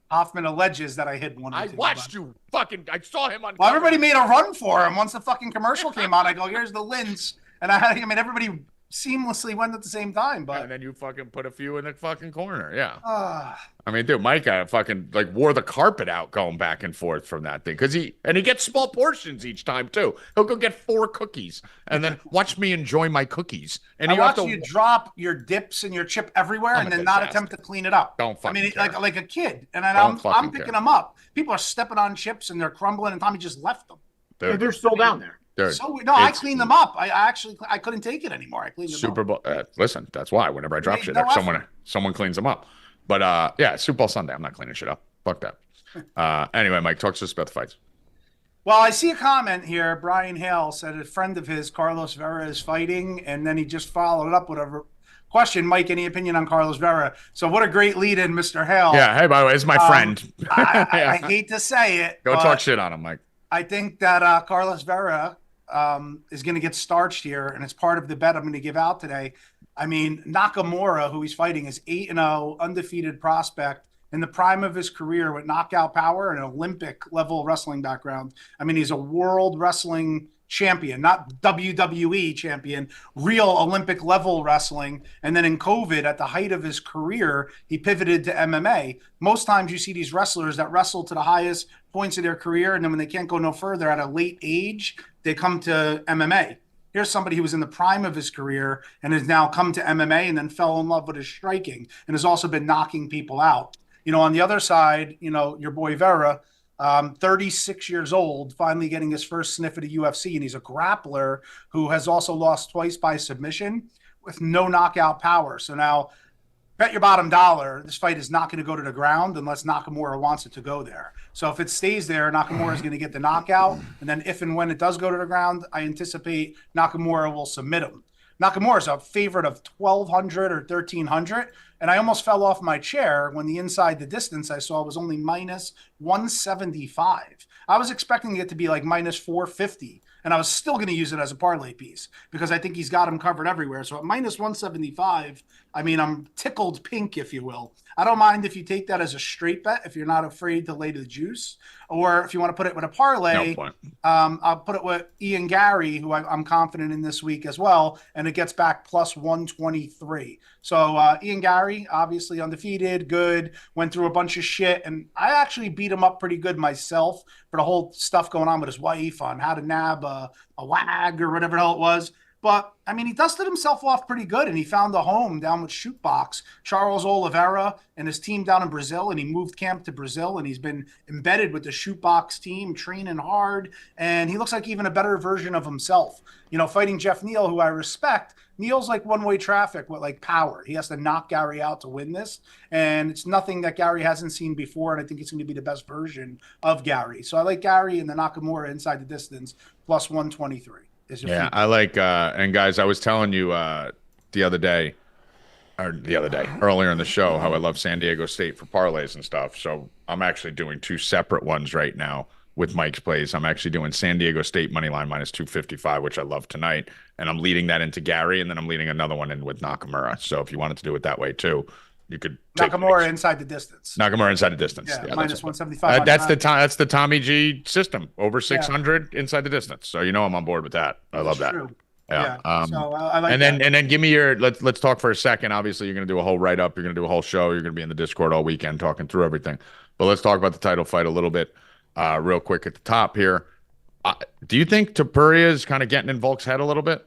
Hoffman alleges that I hid one. or I two, watched but- you. I saw him on. Well, camera. everybody made a run for him once the fucking commercial came on. I go, here's the lens, and I mean, everybody seamlessly went at the same time. But And then you fucking put a few in the fucking corner. Yeah. ah, I mean, dude, Mike fucking like wore the carpet out going back and forth from that thing because he gets small portions each time too. He'll go get 4 cookies and then watch me enjoy my cookies. And I you have watch to you drop your dips and your chip everywhere, I'm and a then not disaster. attempt to clean it up. Don't fucking I mean, care. like a kid, and Don't I'm fucking picking care. them up. People are stepping on chips and they're crumbling, and Tommy just left them. Dude, They're still down there. dude, So no, I it's cleaned them up. I couldn't take it anymore. I cleaned them Super up. Bowl. Listen, that's why whenever I drop made shit, no someone cleans them up. But yeah, Super Bowl Sunday. I'm not cleaning shit up. Fuck that. Anyway, Mike, talk to us about the fights. Well, I see a comment here. Brian Hale said a friend of his, Carlos Vera, is fighting, and then he just followed it up with a question. Mike, any opinion on Carlos Vera? So what a great lead in, Mr. Hale. Yeah. Hey, by the way, it's my friend. I hate to say it. Go but talk shit on him, Mike. I think that Carlos Vera is going to get starched here, and it's part of the bet I'm going to give out today. I mean, Nakamura, who he's fighting, is 8-0, undefeated prospect in the prime of his career with knockout power and an Olympic-level wrestling background. I mean, he's a world wrestling champion, not WWE champion, real Olympic-level wrestling. And then in COVID, at the height of his career, he pivoted to MMA. Most times you see these wrestlers that wrestle to the highest points of their career, and then when they can't go no further at a late age, they come to MMA. Here's somebody who was in the prime of his career and has now come to MMA and then fell in love with his striking and has also been knocking people out. You know, on the other side, you know, your boy Vera, 36 years old, finally getting his first sniff at the UFC, and he's a grappler who has also lost twice by submission with no knockout power. So now, bet your bottom dollar, this fight is not going to go to the ground unless Nakamura wants it to go there. So if it stays there, Nakamura is going to get the knockout. And then if and when it does go to the ground, I anticipate Nakamura will submit him. Nakamura is a favorite of 1,200 or 1,300. And I almost fell off my chair when the inside the distance I saw was only minus 175. I was expecting it to be like minus 450. And I was still going to use it as a parlay piece because I think he's got him covered everywhere. So at minus 175, I mean, I'm tickled pink, if you will. I don't mind if you take that as a straight bet if you're not afraid to lay the juice, or if you want to put it with a parlay. No point. I'll put it with Ian Gary, who I'm confident in this week as well, and it gets back plus 123. So Ian Gary, obviously undefeated, good, went through a bunch of shit, and I actually beat him up pretty good myself for the whole stuff going on with his wife on how to nab a wag or whatever the hell it was. But, I mean, he dusted himself off pretty good, and he found a home down with Shootbox, Charles Oliveira, and his team down in Brazil, and he moved camp to Brazil, and he's been embedded with the Shootbox team, training hard, and he looks like even a better version of himself. You know, fighting Jeff Neal, who I respect. Neal's like one-way traffic with, like, power. He has to knock Gary out to win this, and it's nothing that Gary hasn't seen before, and I think it's going to be the best version of Gary. So I like Gary and the Nakamura inside the distance, plus 123. Yeah, I like, and guys, I was telling you earlier in the show, how I love San Diego State for parlays and stuff. So I'm actually doing 2 separate ones right now with Mike's plays. I'm actually doing San Diego State money line minus 255, which I love tonight. And I'm leading that into Gary, and then I'm leading another one in with Nakamura. So if you wanted to do it that way too, you could take Nakamura inside the distance. Nakamura inside the distance. Yeah, minus 175. That's the Tommy G system. Over 600 inside the distance. So you know I'm on board with that. I love that. True. Yeah. So I like and then give me your let's talk for a second. Obviously, you're gonna do a whole write up. You're gonna do a whole show. You're gonna be in the Discord all weekend talking through everything. But let's talk about the title fight a little bit, real quick at the top here. Do you think Topuria is kind of getting in Volk's head a little bit?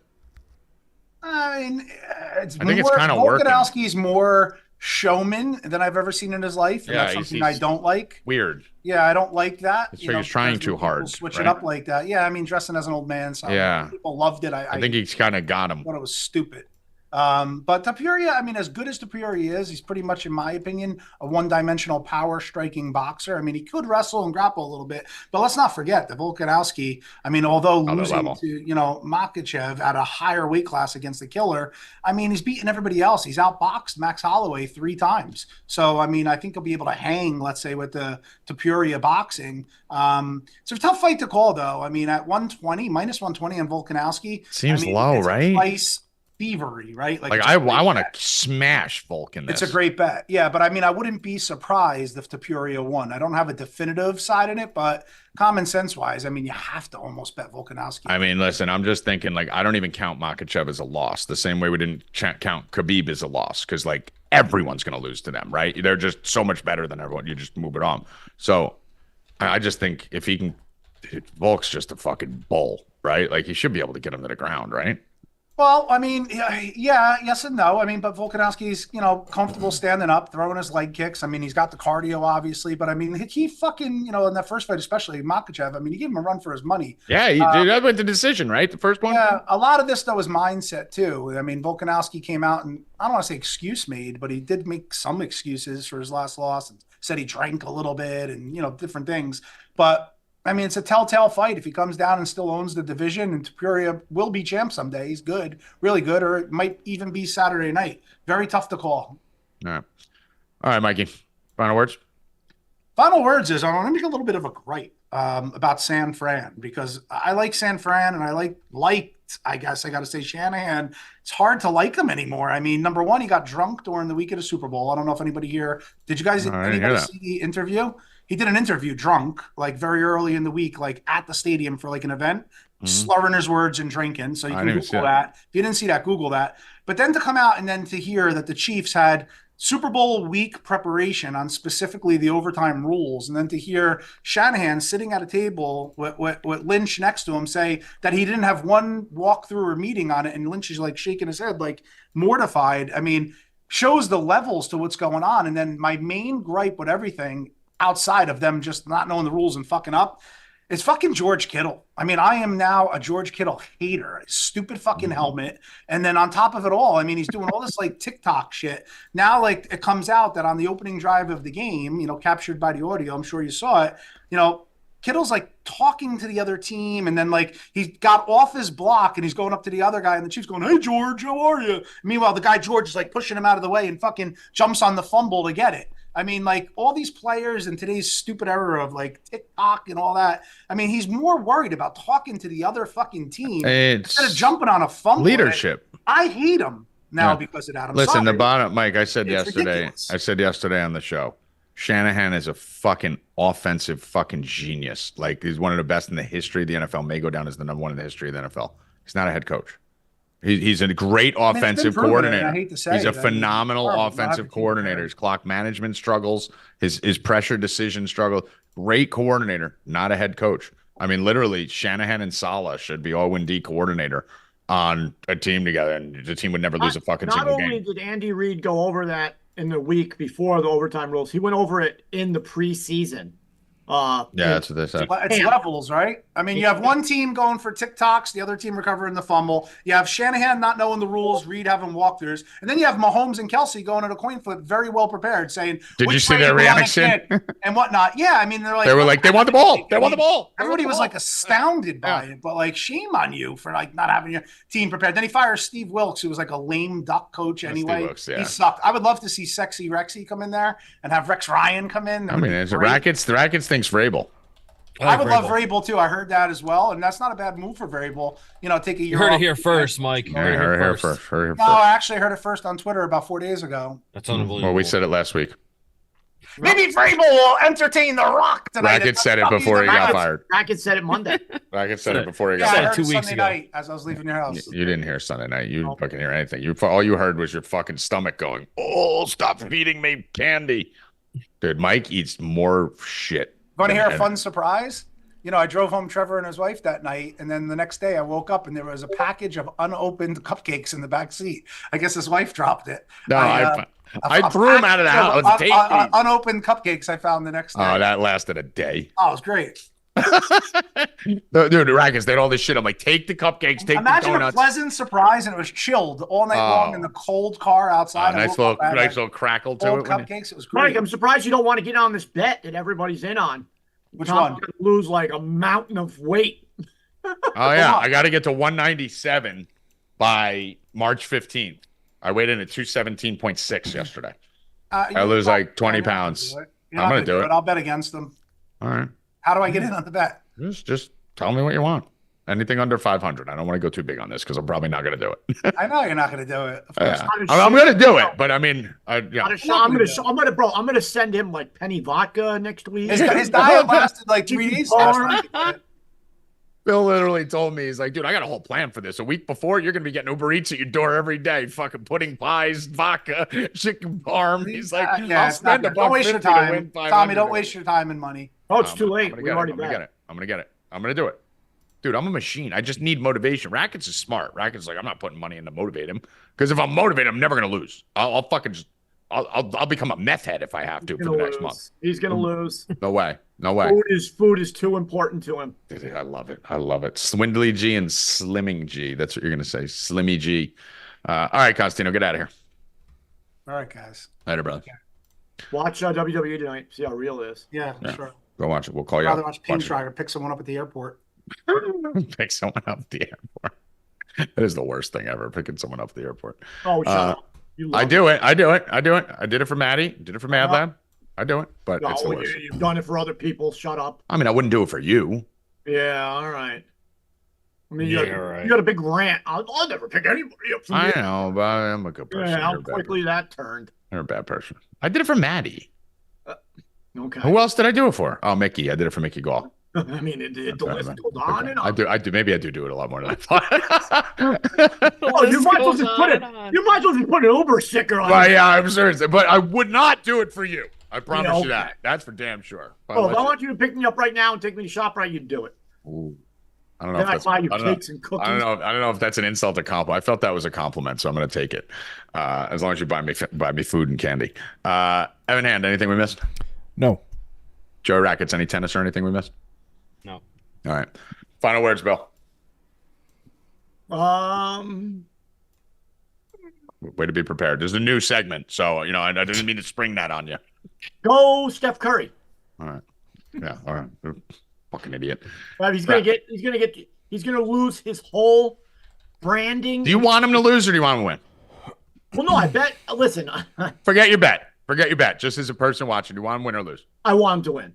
I mean, I think it's kind of working. Volkanovski's more showman than I've ever seen in his life, and that's something I don't like. Weird. Yeah, I don't like that. He's trying too hard. Switch it up like that. Yeah, I mean, dressing as an old man. So people loved it. I think he's kind of got him. Thought it was stupid. But Topuria, I mean, as good as Topuria is, he's pretty much, in my opinion, a one-dimensional power striking boxer. I mean, he could wrestle and grapple a little bit, but let's not forget that Volkanovski, I mean, although losing to, Makhachev at a higher weight class against the killer, I mean, he's beaten everybody else. He's outboxed Max Holloway 3 times. So, I mean, I think he'll be able to hang, let's say, with the Topuria boxing. It's a tough fight to call, though. I mean, at 120, minus 120 on Volkanovski. Seems low, right? Price thievery, right? Like I want to smash Volk in this. It's a great bet. Yeah, but I mean, I wouldn't be surprised if Topuria won. I don't have a definitive side in it, but common sense wise, I mean, you have to almost bet Volkanovski. I mean, listen, I'm just thinking, like, I don't even count Makhachev as a loss the same way we didn't count Khabib as a loss, because, like, everyone's going to lose to them, right? They're just so much better than everyone. You just move it on. So I just think if he can, Volk's just a fucking bull, right? Like, he should be able to get him to the ground, right? Well, I mean, yeah, yes and no. I mean, but Volkanovski's, comfortable standing up, throwing his leg kicks. I mean, he's got the cardio, obviously, but I mean, he fucking, in that first fight, especially Makhachev, I mean, he gave him a run for his money. Yeah, he did that with the decision, right? The first one? Yeah, a lot of this, though, is mindset, too. I mean, Volkanovski came out and, I don't want to say excuse made, but he did make some excuses for his last loss and said he drank a little bit and, different things. But I mean, it's a telltale fight. If he comes down and still owns the division, and Topuria will be champ someday. He's good, really good, or it might even be Saturday night. Very tough to call. All right, Mikey. Final words? Final words is, I want to make a little bit of a gripe about San Fran, because I like San Fran, and I liked, I guess I got to say, Shanahan. It's hard to like him anymore. I mean, number one, he got drunk during the week of the Super Bowl. I don't know if anybody here, did you guys anybody see the interview? He did an interview drunk, like very early in the week, like at the stadium for like an event, slurring his words and drinking. So you can Google that. If you didn't see that, Google that. But then to come out and then to hear that the Chiefs had Super Bowl week preparation on specifically the overtime rules, and then to hear Shanahan sitting at a table with Lynch next to him say that he didn't have one walkthrough or meeting on it, and Lynch is like shaking his head, like mortified. I mean, shows the levels to what's going on. And then my main gripe with everything, outside of them just not knowing the rules and fucking up, it's fucking George Kittle. I mean, I am now a George Kittle hater. Stupid fucking helmet. And then on top of it all, I mean, he's doing all this like TikTok shit. Now, like, it comes out that on the opening drive of the game, captured by the audio, I'm sure you saw it, Kittle's like talking to the other team, and then like he got off his block and he's going up to the other guy, and the Chief's going, "Hey George, how are you?" Meanwhile, the guy George is like pushing him out of the way and fucking jumps on the fumble to get it. I mean, like, all these players in today's stupid era of like TikTok and all that. I mean, he's more worried about talking to the other fucking team instead of jumping on a fumble. Leadership. I hate him. now because of that. Listen, the sorry. bottom, Mike. I said It's yesterday. ridiculous. I said yesterday on the show. Shanahan is a fucking offensive fucking genius. Like he's one of the best in the history of the NFL. May go down as the number one in the history of the NFL. He's not a head coach. He's a great offensive coordinator. I hate to say he's a it. phenomenal offensive coordinator. His clock management struggles, his pressure decision struggle. Great coordinator, not a head coach. I mean, literally, Shanahan and Saleh should be O&D coordinator on a team together, and the team would never lose a fucking single game. Not only did Andy Reid go over that in the week before the overtime rules, he went over it in the preseason. Yeah, that's what they said. It's levels, right? I mean, you have one team going for TikToks, the other team recovering the fumble. You have Shanahan not knowing the rules, Reed having walkthroughs, and then you have Mahomes and Kelsey going at a coin flip, very well prepared, saying, "Did you see their reaction and whatnot?" Yeah, I mean, they were like, "They want the ball. They want the ball." Everybody was like astounded by it, but like, shame on you for like not having your team prepared. Then he fires Steve Wilkes, who was like a lame duck coach anyway. Wilkes, He sucked. I would love to see Sexy Rexy come in there and have Rex Ryan come in. I mean, it's the Rackets thinks Vrabel. I would love Vrabel too. I heard that as well, and that's not a bad move for Vrabel. You know, take a year. You heard it here first, Mike. You heard it here first. No, I actually heard it first on Twitter about 4 days ago. That's unbelievable. Well, we said it last week. Maybe Vrabel will entertain The Rock tonight. Rackets said it before he got fired. Rackets said it Monday. Rackets said it before he Yeah, got I fired. heard 2 it weeks Sunday ago. night as I was leaving your house. You didn't hear Sunday night. You didn't fucking hear anything. All you heard was your fucking stomach going, "Oh, stop feeding me candy." Dude, Mike eats more shit. Want to hear a fun surprise? You know, I drove home Trevor and his wife that night, and then the next day I woke up and there was a package of unopened cupcakes in the back seat. I guess his wife dropped it. No, I threw him out of the house. Unopened cupcakes I found the next day. Oh, that lasted a day. Oh, it was great. Dude, the Rackets, they had all this shit. I'm like, take the cupcakes, take Imagine the donuts. a pleasant surprise, and it was chilled all night long in the cold car outside. Nice little crackle to Cold it. cupcakes. It was great. Mike, I'm surprised you don't want to get on this bet that everybody's in on. Which Tom's one? gonna lose like a mountain of weight. Oh, yeah. I got to get to 197 by March 15th. I weighed in at 217.6 yesterday. I lose like 20 pounds. I'm going to do it. I'll bet against them. All right. How do I get in on the bet? Just tell me what you want. Anything under 500. I don't want to go too big on this because I'm probably not going to do it. I know you're not going to do it. Of course. Yeah. I'm going to do it, but I mean, I'm gonna send him like penny vodka next week. His diet lasted like 3 days. Bill literally told me, he's like, dude, I got a whole plan for this. A week before, you're going to be getting Uber Eats at your door every day. Fucking pudding pies, vodka, chicken parm. He's like, I'll spend a buck. Don't waste your $50 to time. win Tommy, don't waste your time and money. Oh, it's too late. I'm We already going to bet. get it. I'm going to get it. I'm going to do it. Dude, I'm a machine. I just need motivation. Rackets is smart. Rackets is like, I'm not putting money in to motivate him. Because if I'm motivated, I'm never going to lose. I'll fucking just, I'll become a meth head if I have to for the next month. He's going to lose. No way. No way. Food is too important to him. Dude, I love it. I love it. Swindly G and Slimming G. That's what you're going to say. Slimmy G. All right, Constantino, get out of here. All right, guys. Later, brother. Watch WWE tonight. See how real it is. Yeah, sure. Go watch it. We'll call you I'd rather up. watch Pain Strider pick someone up at the airport. Pick someone up at the airport. That is the worst thing ever, picking someone up at the airport. Oh, shut up. I do it. I did it for Maddie. Did it for Mad Lab. I do it, but it's the worst. You've done it for other people. Shut up. I mean, I wouldn't do it for you. Yeah, all right. I mean, you got a big rant. I'll never pick anybody up from I know, but I'm a good person. Yeah, how quickly that turned. You're a bad person. I did it for Maddie. Okay. Who else did I do it for? Oh, Mickey. I did it for Mickey Gall. I mean, the list goes on and on. I do. Maybe I do it a lot more than I thought. Oh, you might as well just put an Uber sticker on. Well, yeah, I'm serious, but I would not do it for you. I promise you that. That's for damn sure. If I want you to pick me up right now and take me to ShopRite, you'd do it. Ooh. I don't know. Then I buy you cakes and cookies. I don't know if that's an insult or compliment. I felt that was a compliment, so I'm going to take it. As long as you buy me food and candy. Evan Hand, anything we missed? No. Joe Rackets, any tennis or anything we missed? No. All right. Final words, Bill. Way to be prepared. There's a new segment, so I didn't mean to spring that on you. Go, Steph Curry. All right. Yeah. All right. Fucking idiot. He's gonna lose his whole branding. Do you want him to lose or do you want him to win? Well, no, I bet. Listen, Forget your bet. Just as a person watching, do you want him to win or lose? I want him to win.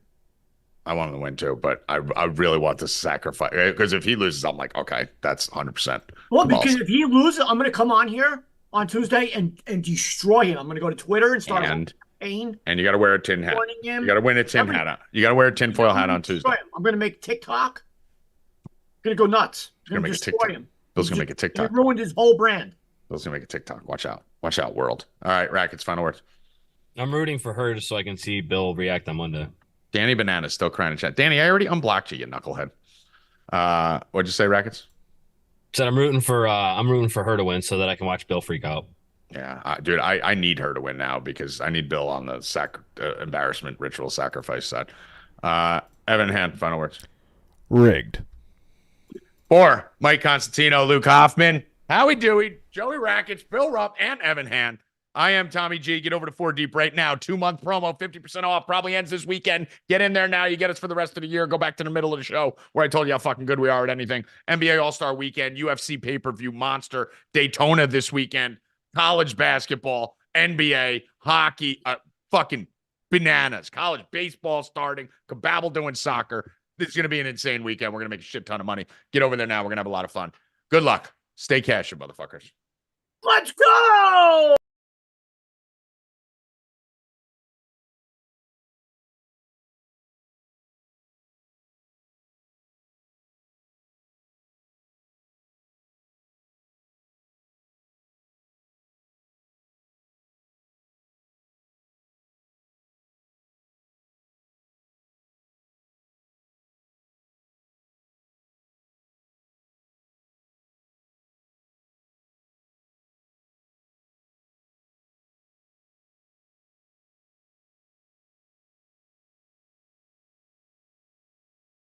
I want him to win too, but I really want to sacrifice, because if he loses, I'm like, okay, that's 100%. Well, because if he loses, I'm going to come on here on Tuesday and destroy him. I'm going to go to Twitter and start pain. And you got to wear a tin hat. You got to win a tin hat on. You got to wear a tinfoil hat on Tuesday. I'm going to make TikTok. I'm going to go nuts. I'm going to make a TikTok. Bill's going to make a TikTok. He ruined his whole brand. Bill's going to make a TikTok. Watch out. Watch out, world. All right, Rackets, final words. I'm rooting for her just so I can see Bill react on Monday. Danny Banana's still crying in chat. Danny, I already unblocked you, you knucklehead. What'd you say, Rackets? Said I'm rooting for her to win so that I can watch Bill freak out. Yeah, dude, I need her to win now because I need Bill on the embarrassment ritual sacrifice side. Evan Hand, final words. Rigged. For Mike Constantino, Luke Hoffman, Howie Dewey, Joey Rackets, Bill Rupp, and Evan Hand. I am Tommy G. Get over to 4 Deep right now. 2-month promo, 50% off. Probably ends this weekend. Get in there now. You get us for the rest of the year. Go back to the middle of the show where I told you how fucking good we are at anything. NBA All-Star Weekend, UFC pay-per-view monster, Daytona this weekend, college basketball, NBA, hockey, fucking bananas. College baseball starting, Kababble doing soccer. This is going to be an insane weekend. We're going to make a shit ton of money. Get over there now. We're going to have a lot of fun. Good luck. Stay cashin', motherfuckers. Let's go!